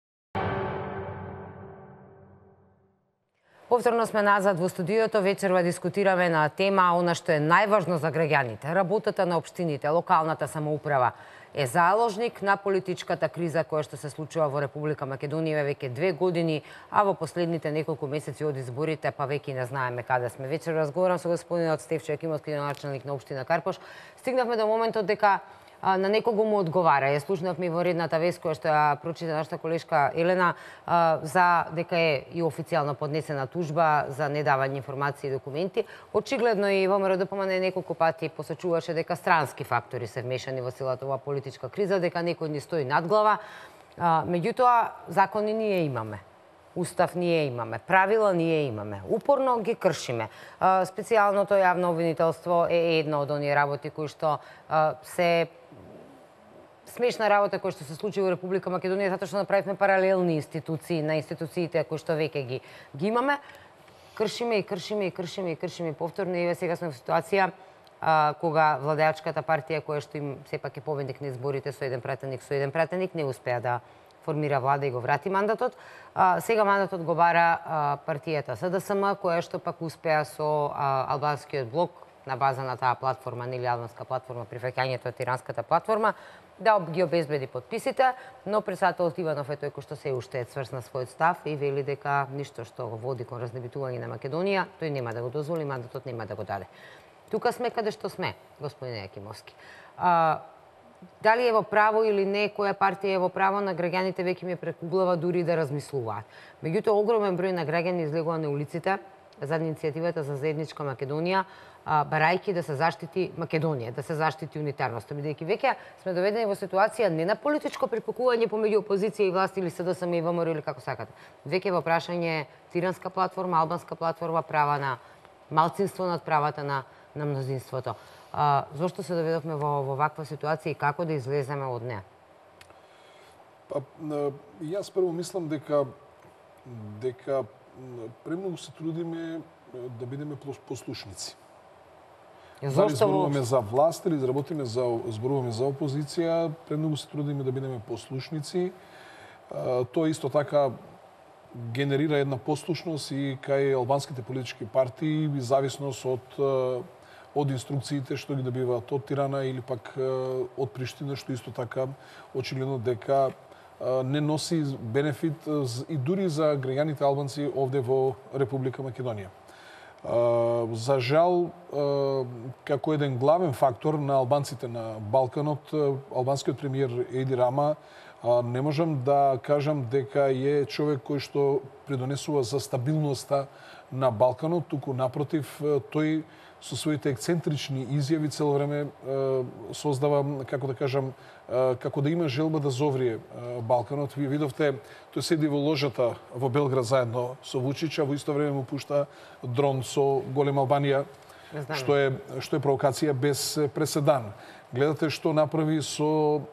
Повторно сме назад во студиото, вечерва дискутираме на тема она што е најважно за граѓаните. Работата на општините, локалната самоуправа е заложник на политичката криза која што се случува во Република Македонија веќе 2 години, а во последните неколку месеци од изборите па веќе не знаеме каде сме. Вечер разговарам со господинот Стефче Екимовски, начелник на општина Карпош. Стигнавме до моментот дека на некого му одговара. Ја слушнавме во редната вест која што ја прочита нашата колешка Елена за дека е и официјално поднесена тужба за недавање информации и документи. Очигледно и ВМРО ДПМН неколку пати посочуваше дека странски фактори се вмешани во целата оваа политичка криза, дека некој ни стои над глава. Меѓутоа, закони ние имаме. Устав ние имаме, правила ние имаме. Упорно ги кршиме. Специјалното јавно обвинителство е една од оние работи кои што се смешна работа која што се случи во Република Македонија, затоа што направивме паралелни институции на институциите кои што веќе ги имаме. Кршиме повторно и сега сме во ситуација кога владеачката партија која што им сепак е победник на изборите со еден пратеник не успеа да формира влада и го врати мандатот. Сега мандатот го бара партијата СДСМ, која што пак успеа со албанскиот блок на база на таа платформа, нели албанска платформа, прифаќањето од тиранската платформа, да ги обезбеди подписите, но председателот Иванов е тој кој што се уште е цврст на својот став и вели дека ништо што го води кон разнебитување на Македонија, тој нема да го дозволи, мандатот нема да го даде. Тука сме каде што сме, господин Екимовски. Дали е во право или не, која партија е во право, на граѓаните веќе ми прекуглава дури да размислуваат. Меѓутоа, огромен број на граѓани излегува на улиците за иницијативата за заедничка Македонија, барајќи да се заштити Македонија, да се заштити унитарноста, бидејќи веќе сме доведени во ситуација не на политичко препукување помеѓу опозиција и власт или СДСМ и ВМРО или како сакате. Веќе во прашање тиранска платформа, албанска платформа, права на малцинство над правата на мнозинството. Зошто се доведовме во ваква ситуација и како да излеземе од неа? Јас прво мислам дека премногу се трудиме да бидеме послушници. Дали зборуваме за власт или зборуваме за опозиција, премногу се трудиме да бидеме послушници. Тоа исто така генерира една послушност и кај албанските политички партии и зависност од инструкциите што ги добиваат од Тирана или пак од Приштина, што исто така очигледно дека не носи бенефит и дури за граѓаните албанци овде во Република Македонија. За жал, како еден главен фактор на албанците на Балканот, албанскиот премиер Еди Рама не можам да кажам дека е човек кој што придонесува за стабилноста на Балканот, туку напротив, тој со своите ексцентрични изјави цело време создава, како да кажам, како да има желба да зоврие Балканот. Вие видовте, тој седи во ложата во Белград заедно со Вучич, а во исто време му пушта дрон со Голема Албанија, што е провокација без преседан. Гледате што направи со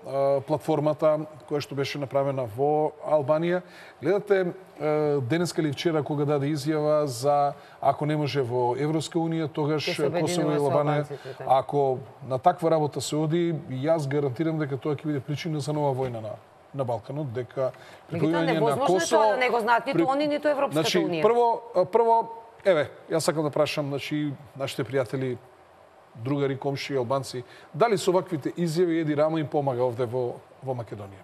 платформата која што беше направена во Албанија. Гледате денеска или вчера кога даде изјава за ако не може во Европска унија, тогаш Косово и Албанија. Ако на таква работа се оди, јас гарантирам дека тоа ќе биде причина за нова војна на Балканот, дека припојување на Косово да не го знаат ниту они, ниту Европската унија. Прво, еве, јас сакам да прашам, нашите пријатели, другари, комши, албанци, дали со ваквите изјави Еди Рама им помага овде во Македонија?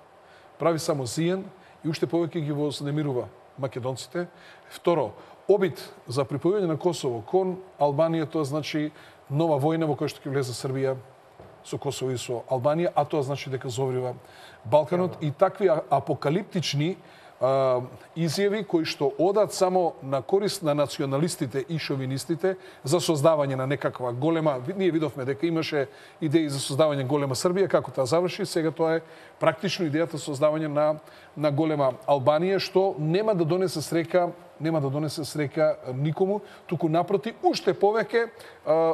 Прави само зиен и уште повеќе ги вознемирува македонците. Второ, обид за припојување на Косово кон Албанија, тоа значи нова војна во која што ќе влезе Србија со Косово и со Албанија, а тоа значи дека зоврива Балканот и такви апокалиптични изјави кои што одат само на корист на националистите и шовинистите за создавање на некаква голема, ние видовме дека имаше идеи за создавање голема Србија, како таа заврши, сега тоа е практично идејата создавање на голема Албанија, што нема да донесе среќа никому, туку напроти уште повеќе,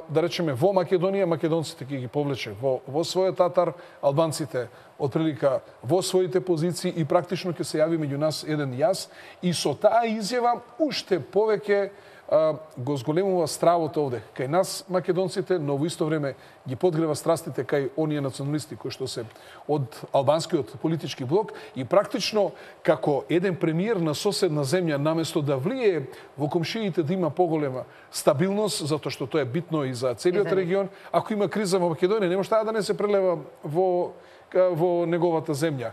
да речеме во Македонија, македонците ќе ги повлече во својот татар, албанците отприлика во своите позиции и практично ќе се јави меѓу нас еден јас и со таа изјава уште повеќе го зголемува стравот овде кај нас македонците, но во исто време ги подгрева страстите кај оние националисти кои што се од албанскиот политички блок и практично како еден премиер на соседна земја наместо да влие во комшиите да има поголема стабилност, затоа што тоа е битно и за целиот регион, ако има криза во Македонија, не може таа да не се прелева во неговата земја.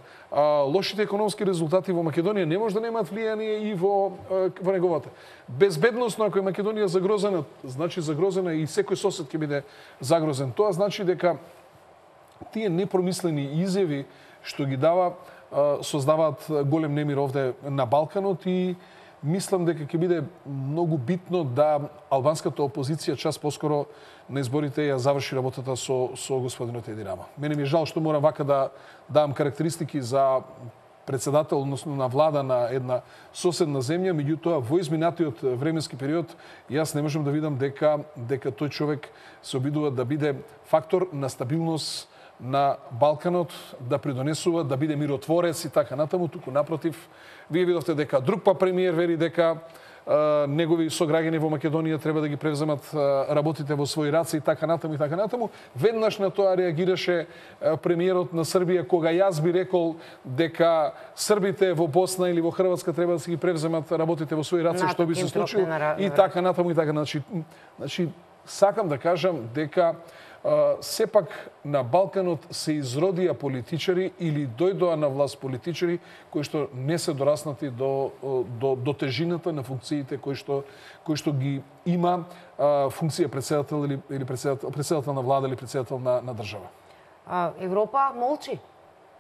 Лошите економски резултати во Македонија не може да немаат влијание и во неговата. Безбедносно, ако е Македонија загрозена, значи загрозена и секој сосед ќе биде загрозен. Тоа значи дека тие непромислени изјави што ги дава создаваат голем немир овде на Балканот и мислам дека ќе биде многу битно да албанската опозиција час поскоро на изборите ја заврши работата со господинот Еди Рама. Мене ми е жал што морам вака да давам карактеристики за председател, односно на влада на една соседна земја, меѓутоа во изминатиот временски период јас не можам да видам дека тој човек се обидува да биде фактор на стабилност на Балканот, да придонесува, да биде миротворец и така натаму, туку напротив, вие видовте дека друг премиер вери дека негови сограѓани во Македонија треба да ги превземат работите во своји раце и така натаму и така натаму. Веднаш на тоа реагираше премиерот на Србија кога јас би рекол дека србите во Босна или во Хрватска треба да си ги превземат работите во своји раце, што би се случило и така натаму и така. Значи сакам да кажам дека сепак на Балканот се изродија политичари или дојдоа на власт политичари кои што не се дораснати до тежината на функциите кои што ги има функција председател или председател на влада или председател на држава. Европа молчи.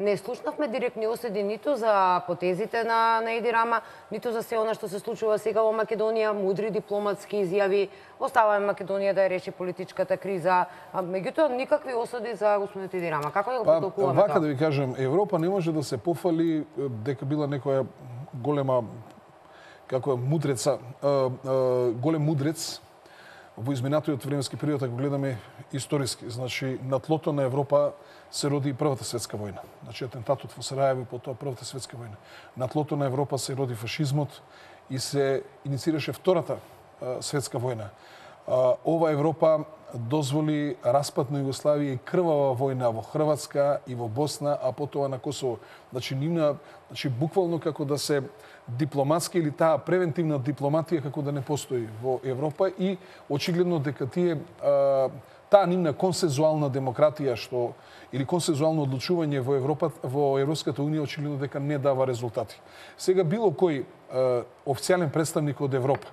Не слушнавме директни осуди ниту за потезите на Еди Рама, ниту за се она што се случува сега во Македонија, мудри дипломатски изјави, оставаме Македонија да ја реши политичката криза, меѓутоа никакви осуди за господинот Еди Рама. Како да го потолкуваме тоа? Вака да ви кажам, Европа не може да се пофали дека била некоја голема како мудреца, голем мудрец во изминатиот временски период, ако гледаме историски. Значи, на тлото на Европа се роди и Првата светска војна. Значи, атентатот во Сарајево, потоа Првата светска војна. На тлото на Европа се роди фашизмот и се иницираше Втората светска војна. ова Европа дозволи распад на Југославија и крвава војна во Хрватска и во Босна, а потоа на Косово. Значи, буквално како да се дипломатски или таа превентивна дипломатија како да не постои во Европа и очигледно дека таа нивна консензуална демократија или консензуално одлучување во Европа, во Европската унија очигледно дека не дава резултати. Сега било кој официјален представник од Европа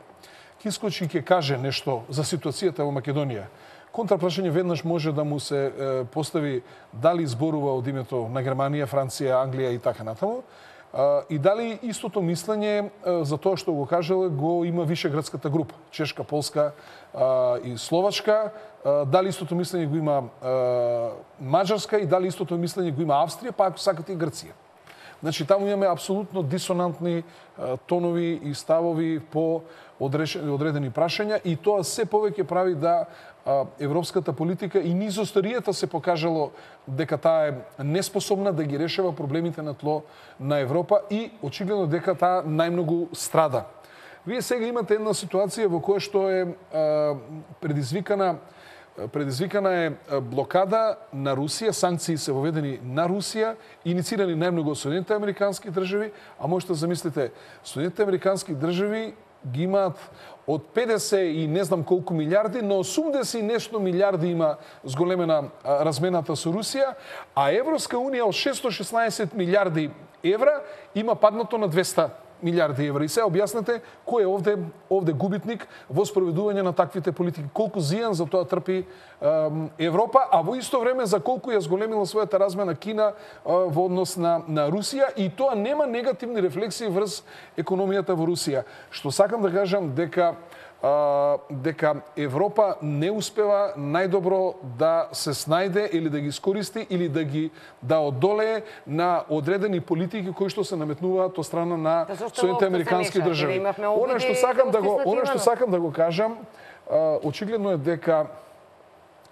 ќе искочи и ќе каже нешто за ситуацијата во Македонија. Контрапрашање веднаш може да му се постави дали зборува од името на Германија, Франција, Англија и така натаму, и дали истото мислење за тоа што го кажала го има Вишеградската група, Чешка, Полска и Словачка, дали истото мислење го има Маđарска и дали истото мислење го има Австрија, па ако сакате и Грција. Значи, таму имаме апсолутно дисонантни тонови и ставови по одредени прашања и тоа се повеќе прави да европската политика и низ историјата се покажало дека таа е неспособна да ги решава проблемите на тло на Европа и очигледно дека таа најмногу страда. Вие сега имате една ситуација во која што е предизвикана е блокада на Русија, санкции се воведени на Русија, иницирани најмногу од Соединетите американски држави, а можете да замислите, Соединетите американски држави ги имаат од 50 и не знам колку милиарди, но 80 и нешто милиарди има зголемена размената со Русија, а Европска унија од 616 милиарди евра има паднато на 200 милиарди евра. И се објаснете кој е овде губитник во спроведување на таквите политики. Колку зијан за тоа трпи Европа, а во исто време за колку ја зголемила својата размена Кина во однос на Русија, и тоа нема негативни рефлексии врз економијата во Русија. Што сакам да кажам дека Европа не успева најдобро да се снајде или да ги искористи или да одолее на одредени политики кои што се наметнуваат од страна на Соединетите американски држави. Она што сакам да го кажам, очигледно е дека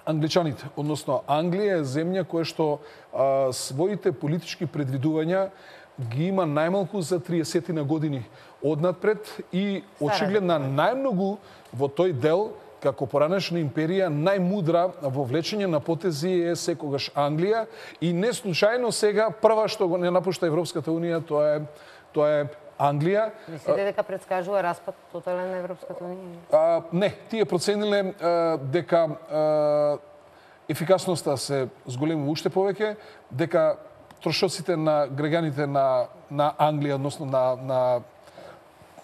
англичаните, односно Англија е земја која што своите политички предвидувања ги има најмалку за 30 на години однапред и очигледно најмногу во тој дел како поранешна империја најмудра во влечење на потези е секогаш Англија и не случајно сега прва што го не напушта Европската унија тоа е Англија. Мислите дека предскажува распад тотален на Европската унија? Не, тие процениле дека ефикасноста се зголемува уште повеќе, дека трошоците на граѓаните на Англија, односно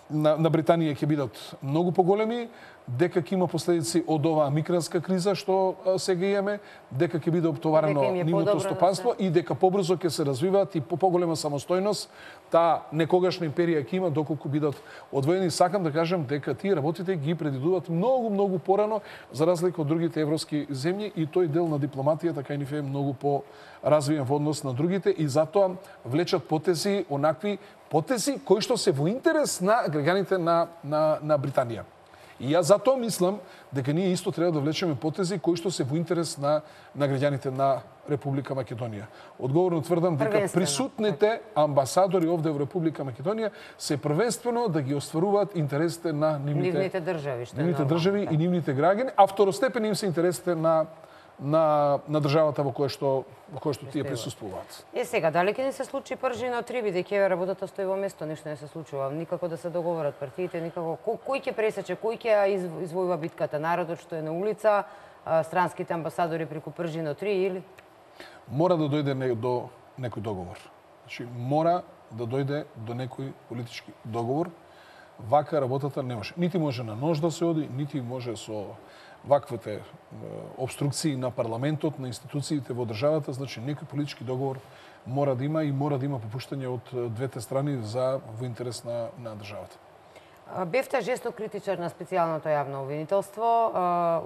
на Британија ќе бидат многу поголеми, дека ќе има последици од оваа мигрантска криза што сега имаме, дека ќе биде оптоварено нивното стопанство и дека побрзо ќе се развиваат и по поголема самостојност таа некогашна империја ќе има доколку бидат одвоени. Сакам да кажам дека тие работите ги предвидуваат многу порано за разлика од другите европски земји и тој дел на дипломатијата кај нив е многу по-развиен во однос на другите и затоа влечат потези, онакви потези кои што се во интерес на граѓаните на Британија. И јас затоа мислам дека ние исто треба да влечеме потези кои што се во интерес на граѓаните на Република Македонија. Одговорно тврдам дека присутните амбасадори овде во Република Македонија се првенствено да ги остваруваат интересите на нивните држави и нивните граѓани, а второстепени им се интересите на државата во која што тие присуствуваат. Сега, дали ќе ни се случи пржина 3, бидејќи работата стои во место, ништо не се случува, никако да се договорат партиите, никако. Кој ќе пресече, кој ќе извојува битката? Народот што е на улица, странските амбасадори преку пржина 3 или? Мора да дојде до некој договор. Значи, мора да дојде до некој политички договор. Вака работата не може. Нити може на нож да се оди, нити може со ваквите обструкции на парламентот, на институциите во државата, значи некој политички договор мора да има и мора да има попуштање од двете страни во интерес на државата. Бевте жесток критичар на специјалното јавно обвинителство,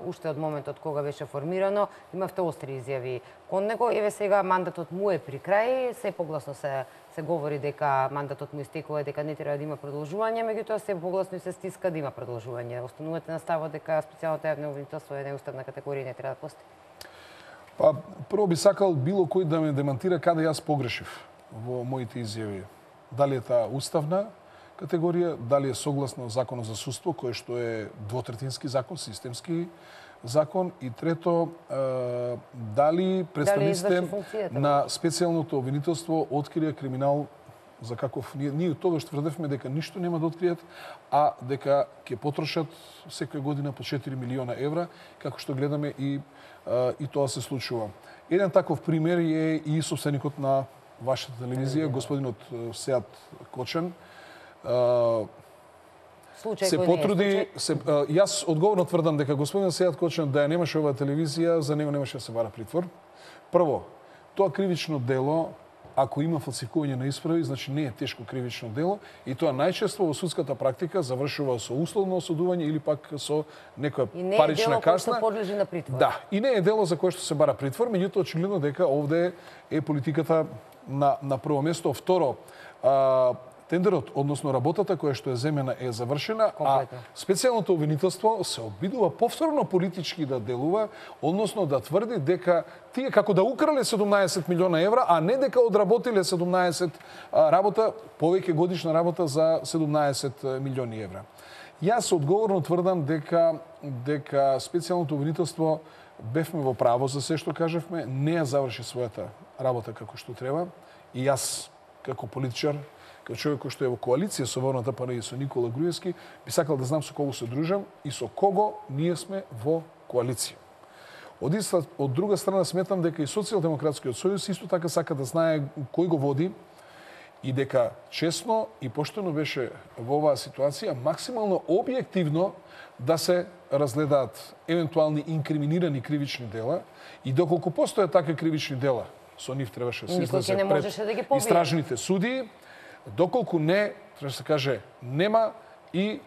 уште од моментот кога беше формирано, имавте остри изјави кон него. Еве сега мандатот му е при крај, се погласно се говори дека мандатот му истекува, дека не треба да има продолжување, меѓутоа се погласно и се стиска да има продолжување. Останувате на ставот дека специјалното јавно обвинителство е неуставна категорија и не треба да постои? Прво би сакал било кој да ме демантира каде јас погрешив во моите изјави. Дали е таа уставна категорија, дали е согласно законот за судство, кој што е двотретински закон, системски закон, и трето, дали представниците на специјалното обвинителство открија криминал за каков ние тогаш тврдевме дека ништо нема да откријат, а дека ќе потрошат секоја година по 4 милиона евра, како што гледаме и тоа се случува. Еден таков пример е и собственикот на вашата телевизија, господинот Сеат Кочан. Се потруди, јас одговорно тврдам дека господин Сеат Кочан да ја немаше оваа телевизија, за него немаше да се бара притвор. Прво, тоа кривично дело, ако има фалсификување на исправи, значи не е тешко кривично дело, и тоа најчесто во судската практика завршува со условно осудување или пак со некоја парична касна. И не е дело кој што подлежи на притвор. Да, и не е дело за кое што се бара притвор, меѓутоа очигледно дека овде е политиката на прво место. Второ, тендерот, односно работата која што е земена е завршена, комплетно. А специјалното обвинителство се обидува повторно политички да делува, односно да тврди дека тие како да украле 17 милиона евра, а не дека одработиле 17 работа, повеќе годишна работа за 17 милиони евра. Јас одговорно тврдам дека специјалното обвинителство бевме во право за се што кажевме, не ја заврши својата работа како што треба, и јас како политичар, како човек кој што е во коалиција со Ворната ПН и со Никола Груевски, би сакал да знам со кого се дружам и со кого ние сме во коалиција. Од друга страна сметам дека и Социјалдемократскиот сојуз исто така сака да знае кој го води и дека честно и поштено беше во оваа ситуација максимално објективно да се разгледаат евентуални инкриминирани кривични дела, и доколку постојат такви кривични дела, со нив требаше да се излезе пред истражните судии. Доколку не, треба да се каже нема, и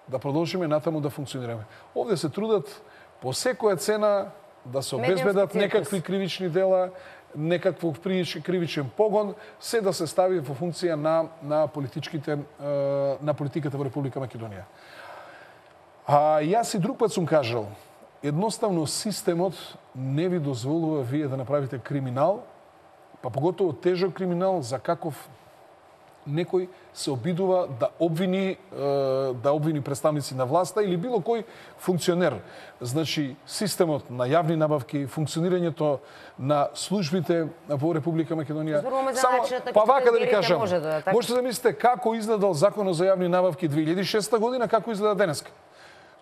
да продолжиме натаму да функционираме. Овде се трудат по секоја цена да се обезбедат некакви кривични дела, некакво кривичен погон, се да се стави во функција на политиката во Република Македонија. Јас и друг пат сум кажал, едноставно системот не ви дозволува вие да направите криминал, па поготово тежок криминал за каков некој се обидува да обвини представници на власта или било кој функционер. Значи, системот на јавни набавки, функционирањето на службите во Република Македонија. Па вака да ви кажам, можете да мислите како изгледал Законот за јавни набавки 2006 година, како изгледа денеска.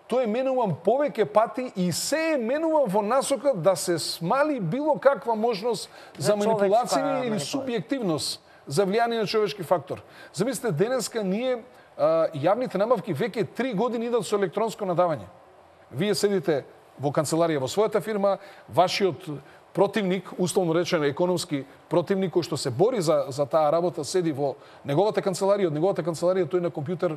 Тој е менуван повеќе пати и се е менуван во насока да се смали било каква можност за манипулација или субјективност за влијание на човечки фактор. Замислете, денеска ние јавните набавки веќе 3 години идат со електронско надавање. Вие седите во канцеларија во својата фирма, вашиот противник, условно речено економски противник кој што се бори за таа работа, седи во неговата канцеларија, од неговата канцеларија тој на компјутер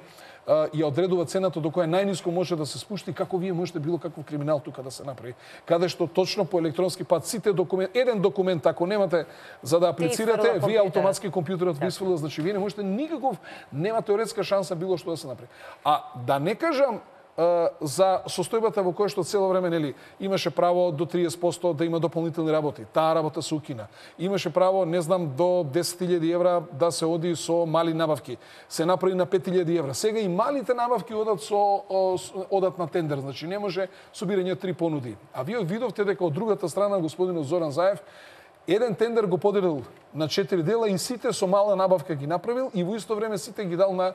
ја одредува цената до која најниско може да се спушти, како вие можете било каков криминал тука да се направи. Каде што точно по електронски пат сите еден документ ако немате за да аплицирате, вие автоматски компјутерот го исфрла, значи вие не можете никаков, нема теоретска шанса било што да се направи. А да не кажам за состојбата во која што цело време имаше право до 30% да има дополнителни работи. Таа работа се укина. Имаше право, не знам, до 10.000 евра да се оди со мали набавки. Се направи на 5.000 евра. Сега и малите набавки одат на тендер, значи не може собирање 3 понуди. А вие видовте дека од другата страна господинот Зоран Заев еден тендер го поделил на 4 дела и сите со мала набавка ги направил и во исто време сите ги дал на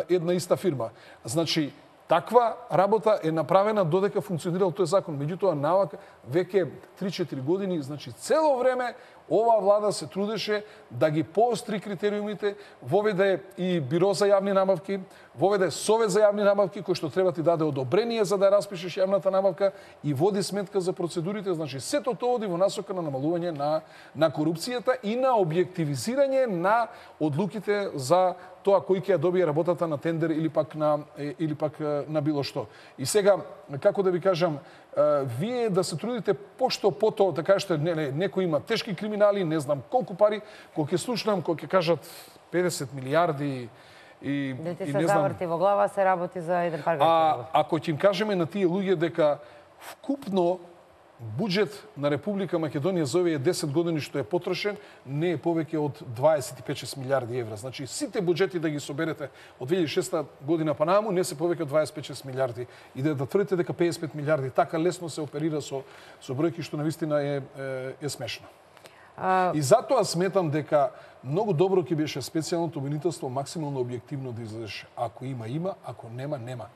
една иста фирма. Значи, таква работа е направена додека функционирал тој закон. Меѓутоа, навака веќе 3-4 години, значи цело време оваа влада се трудеше да ги поостри критериумите, воведе и бiro за јавни набавки, воведе совет за јавни набавки кој што треба ти даде одобрение за да ја распишеш јавната набавка и води сметка за процедурите, значи сето тоа оди во насока на намалување на корупцијата и на објективизирање на одлуките за тоа кој ќе ја добие работата на тендер или пак на било што. И сега, како да ви кажам, вие да се трудите пошто пото, да кажете, некој има тешки криминали, не знам колку пари, кога ќе слушнам, кога ќе кажат 50 милиарди и не ти се заврти во глава, се работи за еден парграф. Ако ќе им кажеме на тие луѓе дека вкупно буџет на Република Македонија за овие 10 години што е потрошен не е повеќе од 25-6 милиарди евра. Значи сите буџети да ги соберете од 2006 година па наму не се повеќе од 25-6 милиарди. И да тврдите дека 55 милиарди така лесно се оперира со бројки што навистина е смешно. И затоа сметам дека многу добро ќе беше специјалното обвинителство максимално објективно да излезеше. Ако има, ако нема.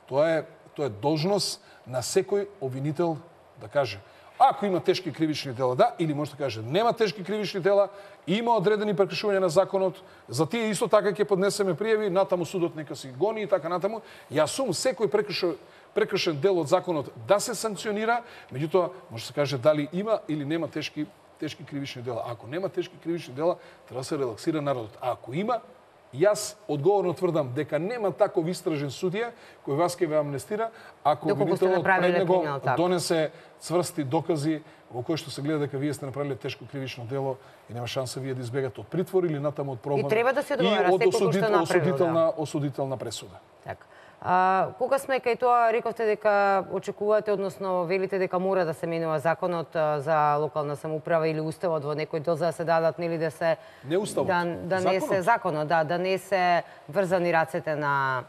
Тоа е должност на секој обвинител да каже. Ако има тешки кривични дела, да, или може да каже нема тешки кривични дела, има одредени прекршувања на законот, за тие исто така ќе поднесеме пријави, натаму судот нека си гони и така натаму. Јас сум секој прекршен дел од законот да се санкционира, меѓутоа може да се каже дали има или нема тешки кривични дела. Ако нема тешки кривични дела, треба да се релаксира народот. А ако има, јас одговорно тврдам дека нема таков истражен судија кој вас ќе ве амнестира ако обвинителот пред него донесе цврсти докази во кои што се гледа дека вие сте направиле тешко кривично дело и нема шанса вие да избегате од притвор или натаму од прогон. И треба да се одговара секој кој што направил, осудителна пресуда. Така. Кога сме кај тоа, рековте дека очекувате, односно велите дека мора да се менува законот за локална самоуправа или уставот во некој дел за да се дадат, нели да се не уставот, да не се законот, да не се врзани рацете на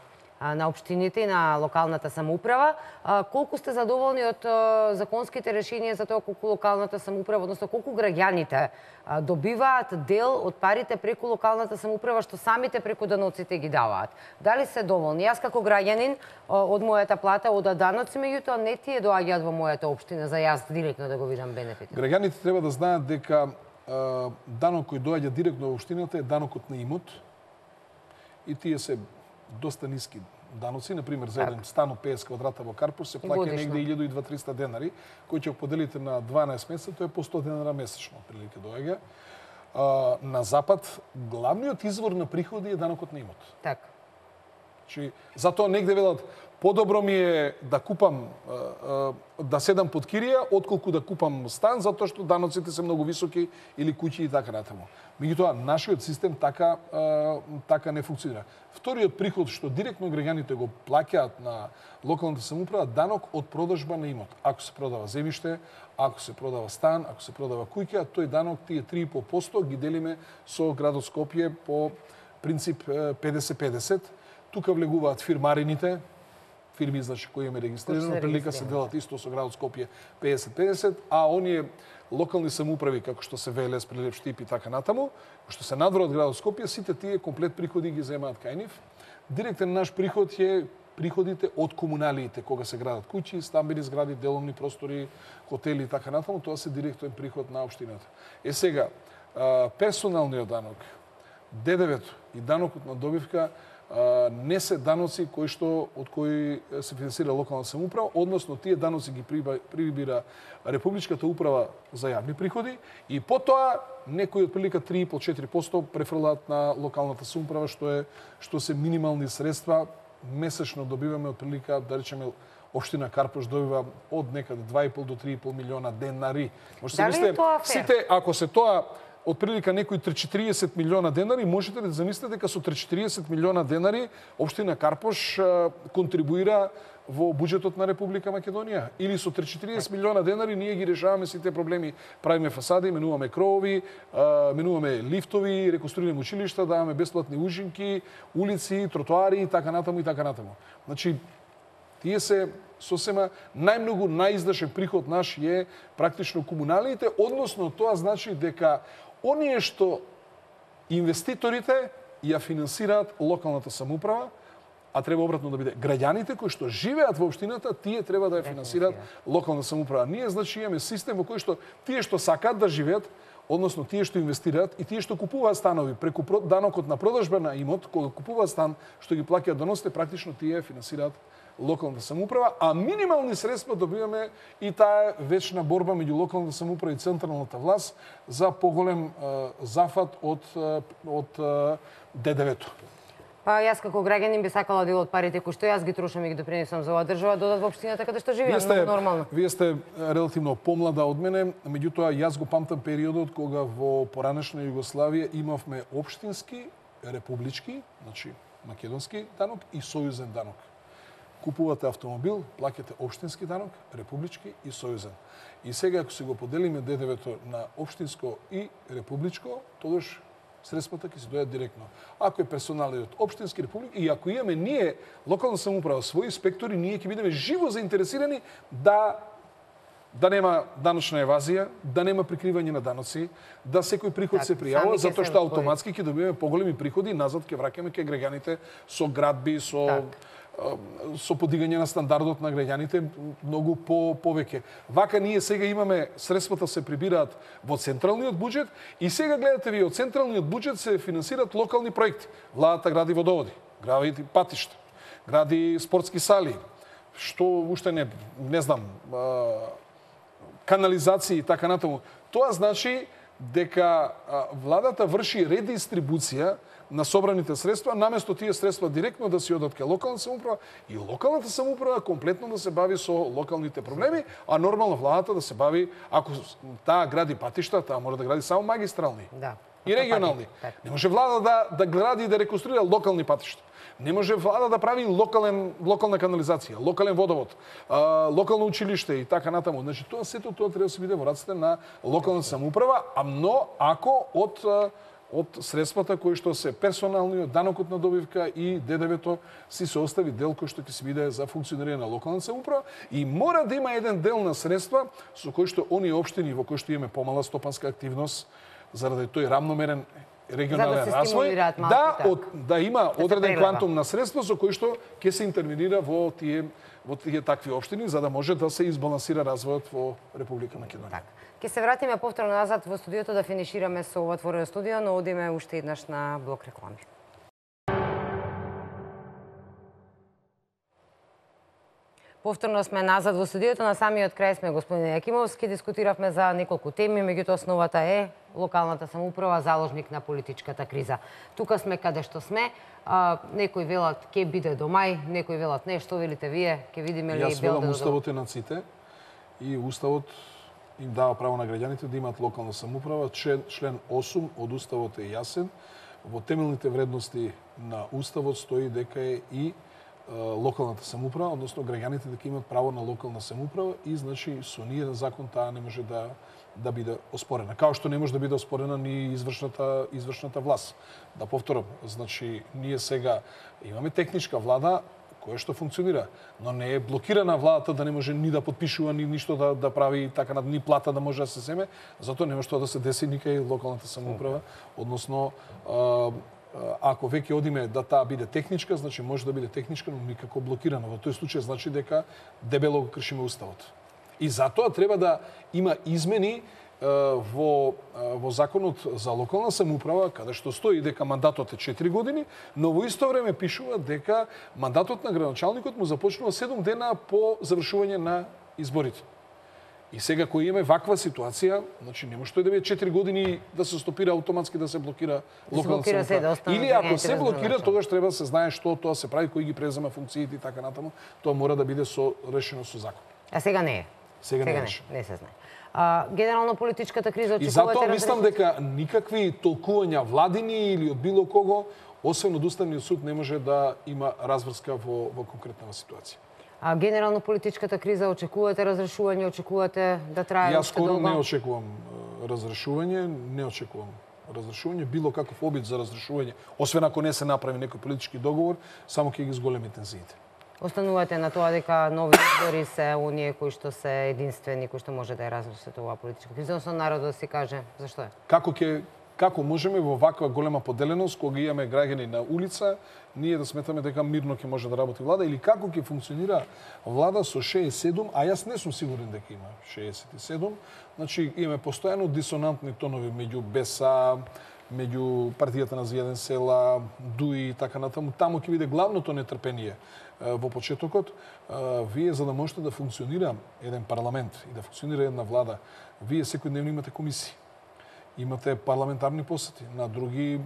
општините и на локалната самоуправа. Колку сте задоволни од законските решенија за тоа колку локалната самоуправа, односно колку граѓаните добиваат дел од парите преку локалната самоуправа што самите преку даноците ги даваат? Дали се доволни? Јас како граѓанин од мојата плата одат даноци, меѓутоа не тие доаѓаат во мојата општина за јас директно да го видам бенефит. Граѓаните треба да знаат дека данок кој доаѓа директно во општината е данокот на имот и тие се доста ниски даноци, например за еден стан од 50 квадрата во Карпуш се плаќа негде 1200-300 денари, кои ќе го поделите на 12 месеца, тоа е по 100 денара месечно, прилика доаѓа. На запад главниот извор на приходи е данокот на имот. Така. Значи, затоа негде велат подобро ми е да купам да седам под кирија отколку да купам стан затоа што даноците се многу високи или куќи и така натаму. Меѓутоа нашиот систем така не функционира. Вториот приход што директно граѓаните го плаќаат на локалната самоуправа данок од продажба на имот. Ако се продава земјиште, ако се продава стан, ако се продава куќа, тој данок тие 3,5% ги делиме со градот Скопје по принцип 50-50. Тука влегуваат фирмарините, фирми значи кои имаме регистрирано, прилика се делат исто со градот Скопје 50-50, а оние локални самоуправи како што се Велес, Прилеп, Штип и така натаму, што се надвор од градот Скопје, сите тие комплет приходи ги земаат кај нив. Директен наш приход е приходите од комуналиите, кога се градат куќи, стамбени згради, деловни простори, хотели и така натаму, тоа се директен приход на општината. Сега, персоналниот данок, ДДВ-то и данокот на добивка не се даноци од кои се финансира локална самоуправа, односно тие даноци ги прибира Републичката управа за јавни приходи и потоа некои од прилика 3,5-4% префрлаат на локалната самоуправа, што се минимални средства. Месечно добиваме од прилика, да речеме, општина Карпуш добива од некаде 2,5 до 3,5 милиона денари. Може да се сите, ако се тоа од прилика некои 30-40 милиона денари, можете да замислите дека со 30-40 милиона денари општина Карпуш контрибуира во буџетот на Република Македонија. Или со 30-40 милиона денари ние ги решаваме сите проблеми. Правиме фасади, менуваме кровови, менуваме лифтови, реконструираме училишта, даваме бесплатни ужинки, улици, тротоари и така натаму и така натаму. Значи, тие се сосема најмногу наиздашен приход наш е практично комуналните, односно тоа значи дека оние што инвеститорите ја финансираат локалната самоуправа, а треба обратно да биде граѓаните кои што живеат во општината, тие треба да ја финансираат локална самоуправа. Ние значи имаме систем во кој што тие што сакаат да живеат, односно тие што инвестираат и тие што купуваат станови преку данокот на продажба на имот, кога купуваат стан што ги плаќаат даноците, практично тие финансираат локалната самоуправа, а минимални средства добиваме и таа вечна борба меѓу локалната самоуправа и централната власт за поголем зафат од ДДВ-то. Па јас како граѓанин би сакала дел од парите кои што јас ги трошам и ги допринесам за оваа држава додат во општината каде што живеам, многу нормално. Вие сте релативно помлада од мене, меѓутоа јас го памтам периодот кога во поранешна Југославија имавме општински, републички, значи македонски данок и сојузен данок. купувате автомобил, плаќате општински данок, републички и сојузен. И сега ако се го поделиме ДДВ-то на општинско и републичко, тогаш средствата ќе се дојдат директно. Ако е персонал од општински, републики и ако имаме ние локална самоуправа своји инспектори, ние ќе бидеме живо заинтересирани да нема даночна евазија, да нема прикривање на даноци, да секој приход се пријавува, затоа што автоматски ќе добиеме поголеми приходи и назад ќе враќаме кај граѓаните со градби, со подигање на стандардот на граѓаните многу повеќе. Вака ние сега имаме средствата се прибираат во централниот буџет и сега гледате ви од централниот буџет се финансираат локални проекти. Владата гради водоводи, гради патишта, гради спортски сали, што уште не знам, канализации и така натаму. Тоа значи дека владата врши редистрибуција на собраните средства, наместо тие средства директно да се одат кај локална самоуправа и локалната самоуправа комплетно да се бави со локалните проблеми, а нормално владата да се бави, ако таа гради патишта, таа мора да гради само магистрални и регионални. Не може влада да гради и да реконструира локални патишта. Не може влада да прави локална канализација, локален водовод, локално училиште и така натаму. Значи сето тоа треба да се биде во раците на локална самоуправа, но ако од средствата кои што се персонални, од данокот на добивка и ДДВ-то се остави дел кој што ќе се биде за функционирање на локална самоуправа и мора да има еден дел на средства со кои што оние општини во кои што имаме помала стопанска активност заради тој рамномерен регионален развој, да има одреден квантум на средства со кои што ќе се интервенира во тие такви општини, за да може да се избалансира развојот во Република Македонија. Ќе се вратиме повторно назад во студиото да финишираме со ова отворено студио, но одиме уште еднаш на блок реклами. Повторно сме назад во студиото, на самиот крај сме господин Јакимовски, дискутиравме за неколку теми, меѓутоа основата е локалната самоуправа заложник на политичката криза. Тука сме каде што сме, некои велат ќе биде до мај, некои велат не, што велите вие, ќе видиме ли Јас велам уставот е на ците и уставот им дава право на граѓаните да имаат локална самоуправа. Член 8 од уставот е јасен. Во темелните вредности на уставот стои дека е и локалната самоуправа, односно граѓаните дека имаат право на локална самоуправа и значи со ниеден закон таа не може да биде оспорена. Као што не може да биде оспорена ни извршната власт. Да повторам, значи ние сега имаме техничка влада која што функционира, но не е блокирана владата да не може ни да подпишува, ни ништо да прави, така ни плата да може да се земе, затоа нема што да се деси ни кај локалната самоуправа, односно ако веќе одиме да таа биде техничка, значи може да биде техничка, но никако блокирана. Во тој случај значи дека дебело го кршиме уставот. И затоа треба да има измени во законот за локална самоуправа, каде што стои дека мандатот е 4 години, но во исто време пишува дека мандатот на градоначалникот му започнува 7 дена по завршување на изборите. И сега кој имаме ваква ситуација, значи не може тој да биде 4 години да се стопира автоматски да се блокира локална самоуправа. Или ако се блокира, тогаш треба да се знае што тоа се прави, кој ги презема функциите и така натаму. Тоа мора да биде решено со закон. А сега не е. Сега не се знае. Генерално политичката криза очекувате... И затоа мислам дека никакви толкувања владини или од било кого, освен од Уставниот суд, не може да има разврска во конкретна ситуација. А генерално политичката криза очекувате разрешување, очекувате да трае уште долго? Јас скоро не очекувам разрешување, било каков обид за разрешување, освен ако не се направи некој политички договор, само ќе ги зголеми тензиите. Останувате на тоа дека нови избори се оние кои што се единствени, кои што може да ја разрешат оваа политичка криза, односно народот да си каже зашто е? Како можеме во ваква голема поделеност, кога имаме граѓани на улица, ние да сметаме дека мирно ќе може да работи влада, или како ќе функционира влада со 67, а јас не сум сигурен дека има 67, значи имаме постојано дисонантни тонови меѓу БЕСА, меѓу партијата на Зијаден Села, ДУИ и така натаму. Таму ќе биде главното нетрпение во почетокот. Вие за да можете да функционира еден парламент и да функционира една влада, вие секојдневно имате комисии. Имате парламентарни посети на други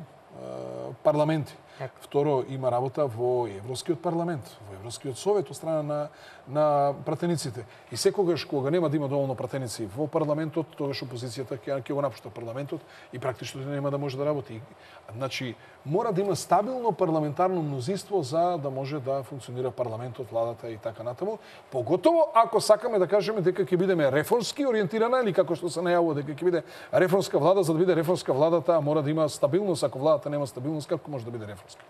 парламенти. Второ, има работа во Европскиот парламент, во Европскиот совет од страна на пратениците. И секогаш кога нема да има доволно пратеници во парламентот, тогаш опозицијата ќе го напушта парламентот и практично нема да може да работи. Значи, мора да има стабилно парламентарно мнозинство за да може да функционира парламентот, владата и така натаму. Поготово ако сакаме да кажеме дека ќе бидеме реформски ориентирана или како што се најавува дека ќе биде реформска влада, за да биде реформска владата мора да има стабилност. Ако владата нема стабилност, како може да биде реформска?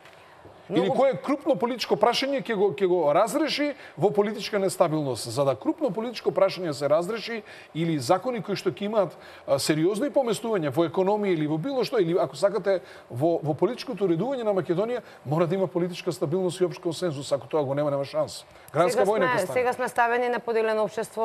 Или кое крупно политичко прашање ќе го разреши во политичка нестабилност. За да крупно политичко прашање се разреши или закони кои што ќе имаат сериозни поместувања во економија или во било што, или ако сакате во политичкото уредување на Македонија, мора да има политичка стабилност и општ консензус. Ако тоа го нема шанс. Гранска војна ќе стане. Сега сме ставени на поделено општество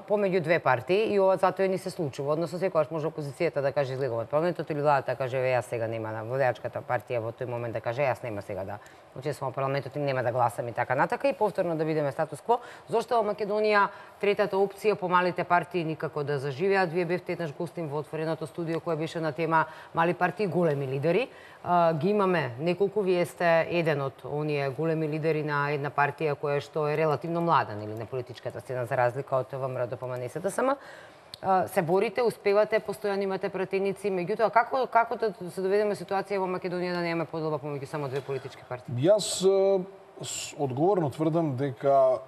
помеѓу две партии и ова затоа ни се случува. Односно секогаш може опозицијата да каже излегува од парламентот или владата да каже јас сега нема на водачката партија во тој момент да каже јас нема сега да учествувам во парламентот и нема да гласам и така натака и повторно да бидеме статус кво. Зошто во Македонија третата опција помалите партии никако да заживеат? Вие бевте еднаш гостин во отвореното студио кој беше на тема мали партии, големи лидери. Ги имаме неколку, вие сте еден од оние големи лидери на една партија која што е релативно млада, нели, на политичката сцена за разлика од ВМРО ДПМНЕ СДСМ. Се борите, успевате, постојано имате пратеници, меѓутоа како да се доведеме ситуација во Македонија да немаме поделба помеѓу само две политички партии? Јас одговорно тврдам дека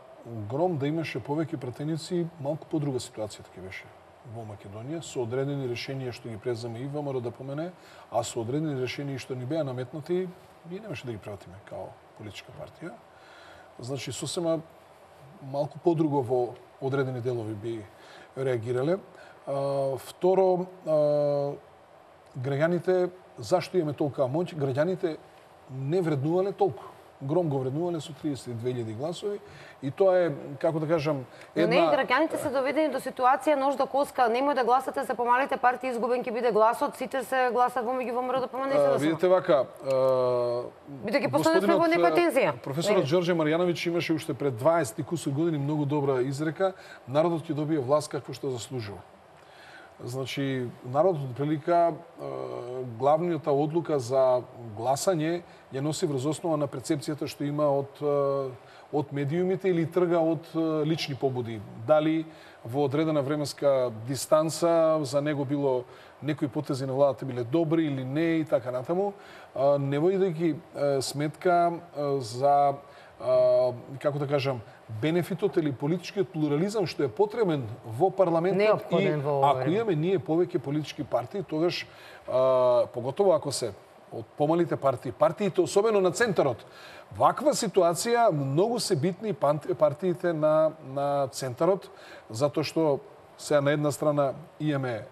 гром да имаше повеќе пратеници, малку подруга ситуацијата ќе беше во Македонија, со одредени решенија што ги преземе и ВМРО ДПМНЕ, а со одредени решенија што ни беа наметнати, ние немаше да ги преватиме као политичка партија. Значи, сосема малку подруго во одредени делови би реагирале. Второ, граѓаните, зашто имаме толкова моќ? Граѓаните не вреднувале толку. Гром го вреднувале со 32.000 гласови и тоа е, како да кажам, една... Но не, граѓаните се доведени до ситуација нож до коска, немој да гласате за помалите партии, изгубен ќе биде гласот, сите се гласат помеѓу ВМРО ДПМНЕ СДСМ. Видите вака, бидејќи постојано сме во непретензија. Професорот Ѓорѓе Марјановиќ имаше уште пред 20 и кусур години многу добра изрека, народот ќе добие власт какво што заслужува. Значи, народот прилика главниот одлука за гласање ја носи врз основа на перцепцијата што има од медиумите или трга од лични побуди. Дали во одредена временска дистанца за него било некои потези на владата биле добри или не и така натаму, не водејќи сметка за како да кажам, бенефитот или политичкиот плурализам што е потребен во парламентот и ако имаме ние повеќе политички партии, тогаш поготово ако се од помалите партии, партиите особено на центарот. Ваква ситуација многу се битни партиите на центарот, затоа што сега на една страна имаме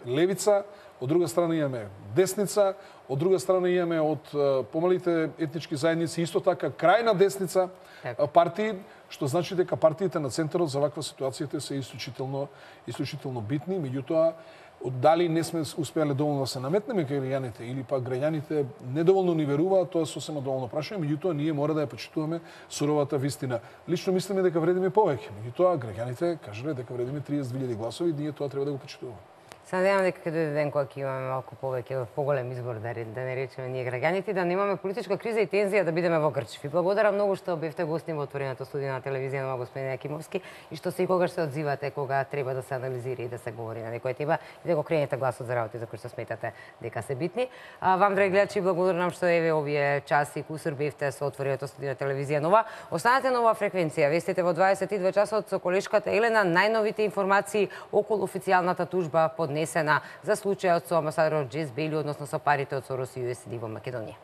левица, од друга страна имаме десница, од друга страна имаме од помалите етнички заедници исто така крајна десница партии, што значи дека партиите на центарот за ваква ситуацијата се исклучително битни, меѓутоа дали не сме успеале доволно да се наметнеме кај граѓаните или пак граѓаните недоволно ни веруваат, тоа сосема доволно прашање, меѓутоа ние мора да ја почитуваме суровата вистина. Лично мислиме дека вредиме повеќе, меѓутоа граѓаните кажале дека вредиме 30.000 гласови, ние тоа треба да го почитуваме. Се надевам дека ќе дојде ден кога ќе имаме малку повеќе, поголем избор, да не речеме ние граѓаните, да немаме политичка криза и тензија да бидеме во Грчев. Ви благодарам многу што бевте гостин во отвореното студио на телевизија Нова, господин Јакимовски, и што секогаш се одзивате кога треба да се анализира и да се говори на некоја тема и да го кренете гласот за работи за кои што сметате дека се битни. Вам, драги гледачи, благодарам што еве овие часи и кусур бевте со отвореното студио на телевизија Нова. Останете на оваа фреквенција. Вестите во 22 часот со колешката Елена најновите информации околу официјалната тужба поднесена за случајот со амбасадорот Джез Бели, односно со парите од Сорос и USAID во Македонија.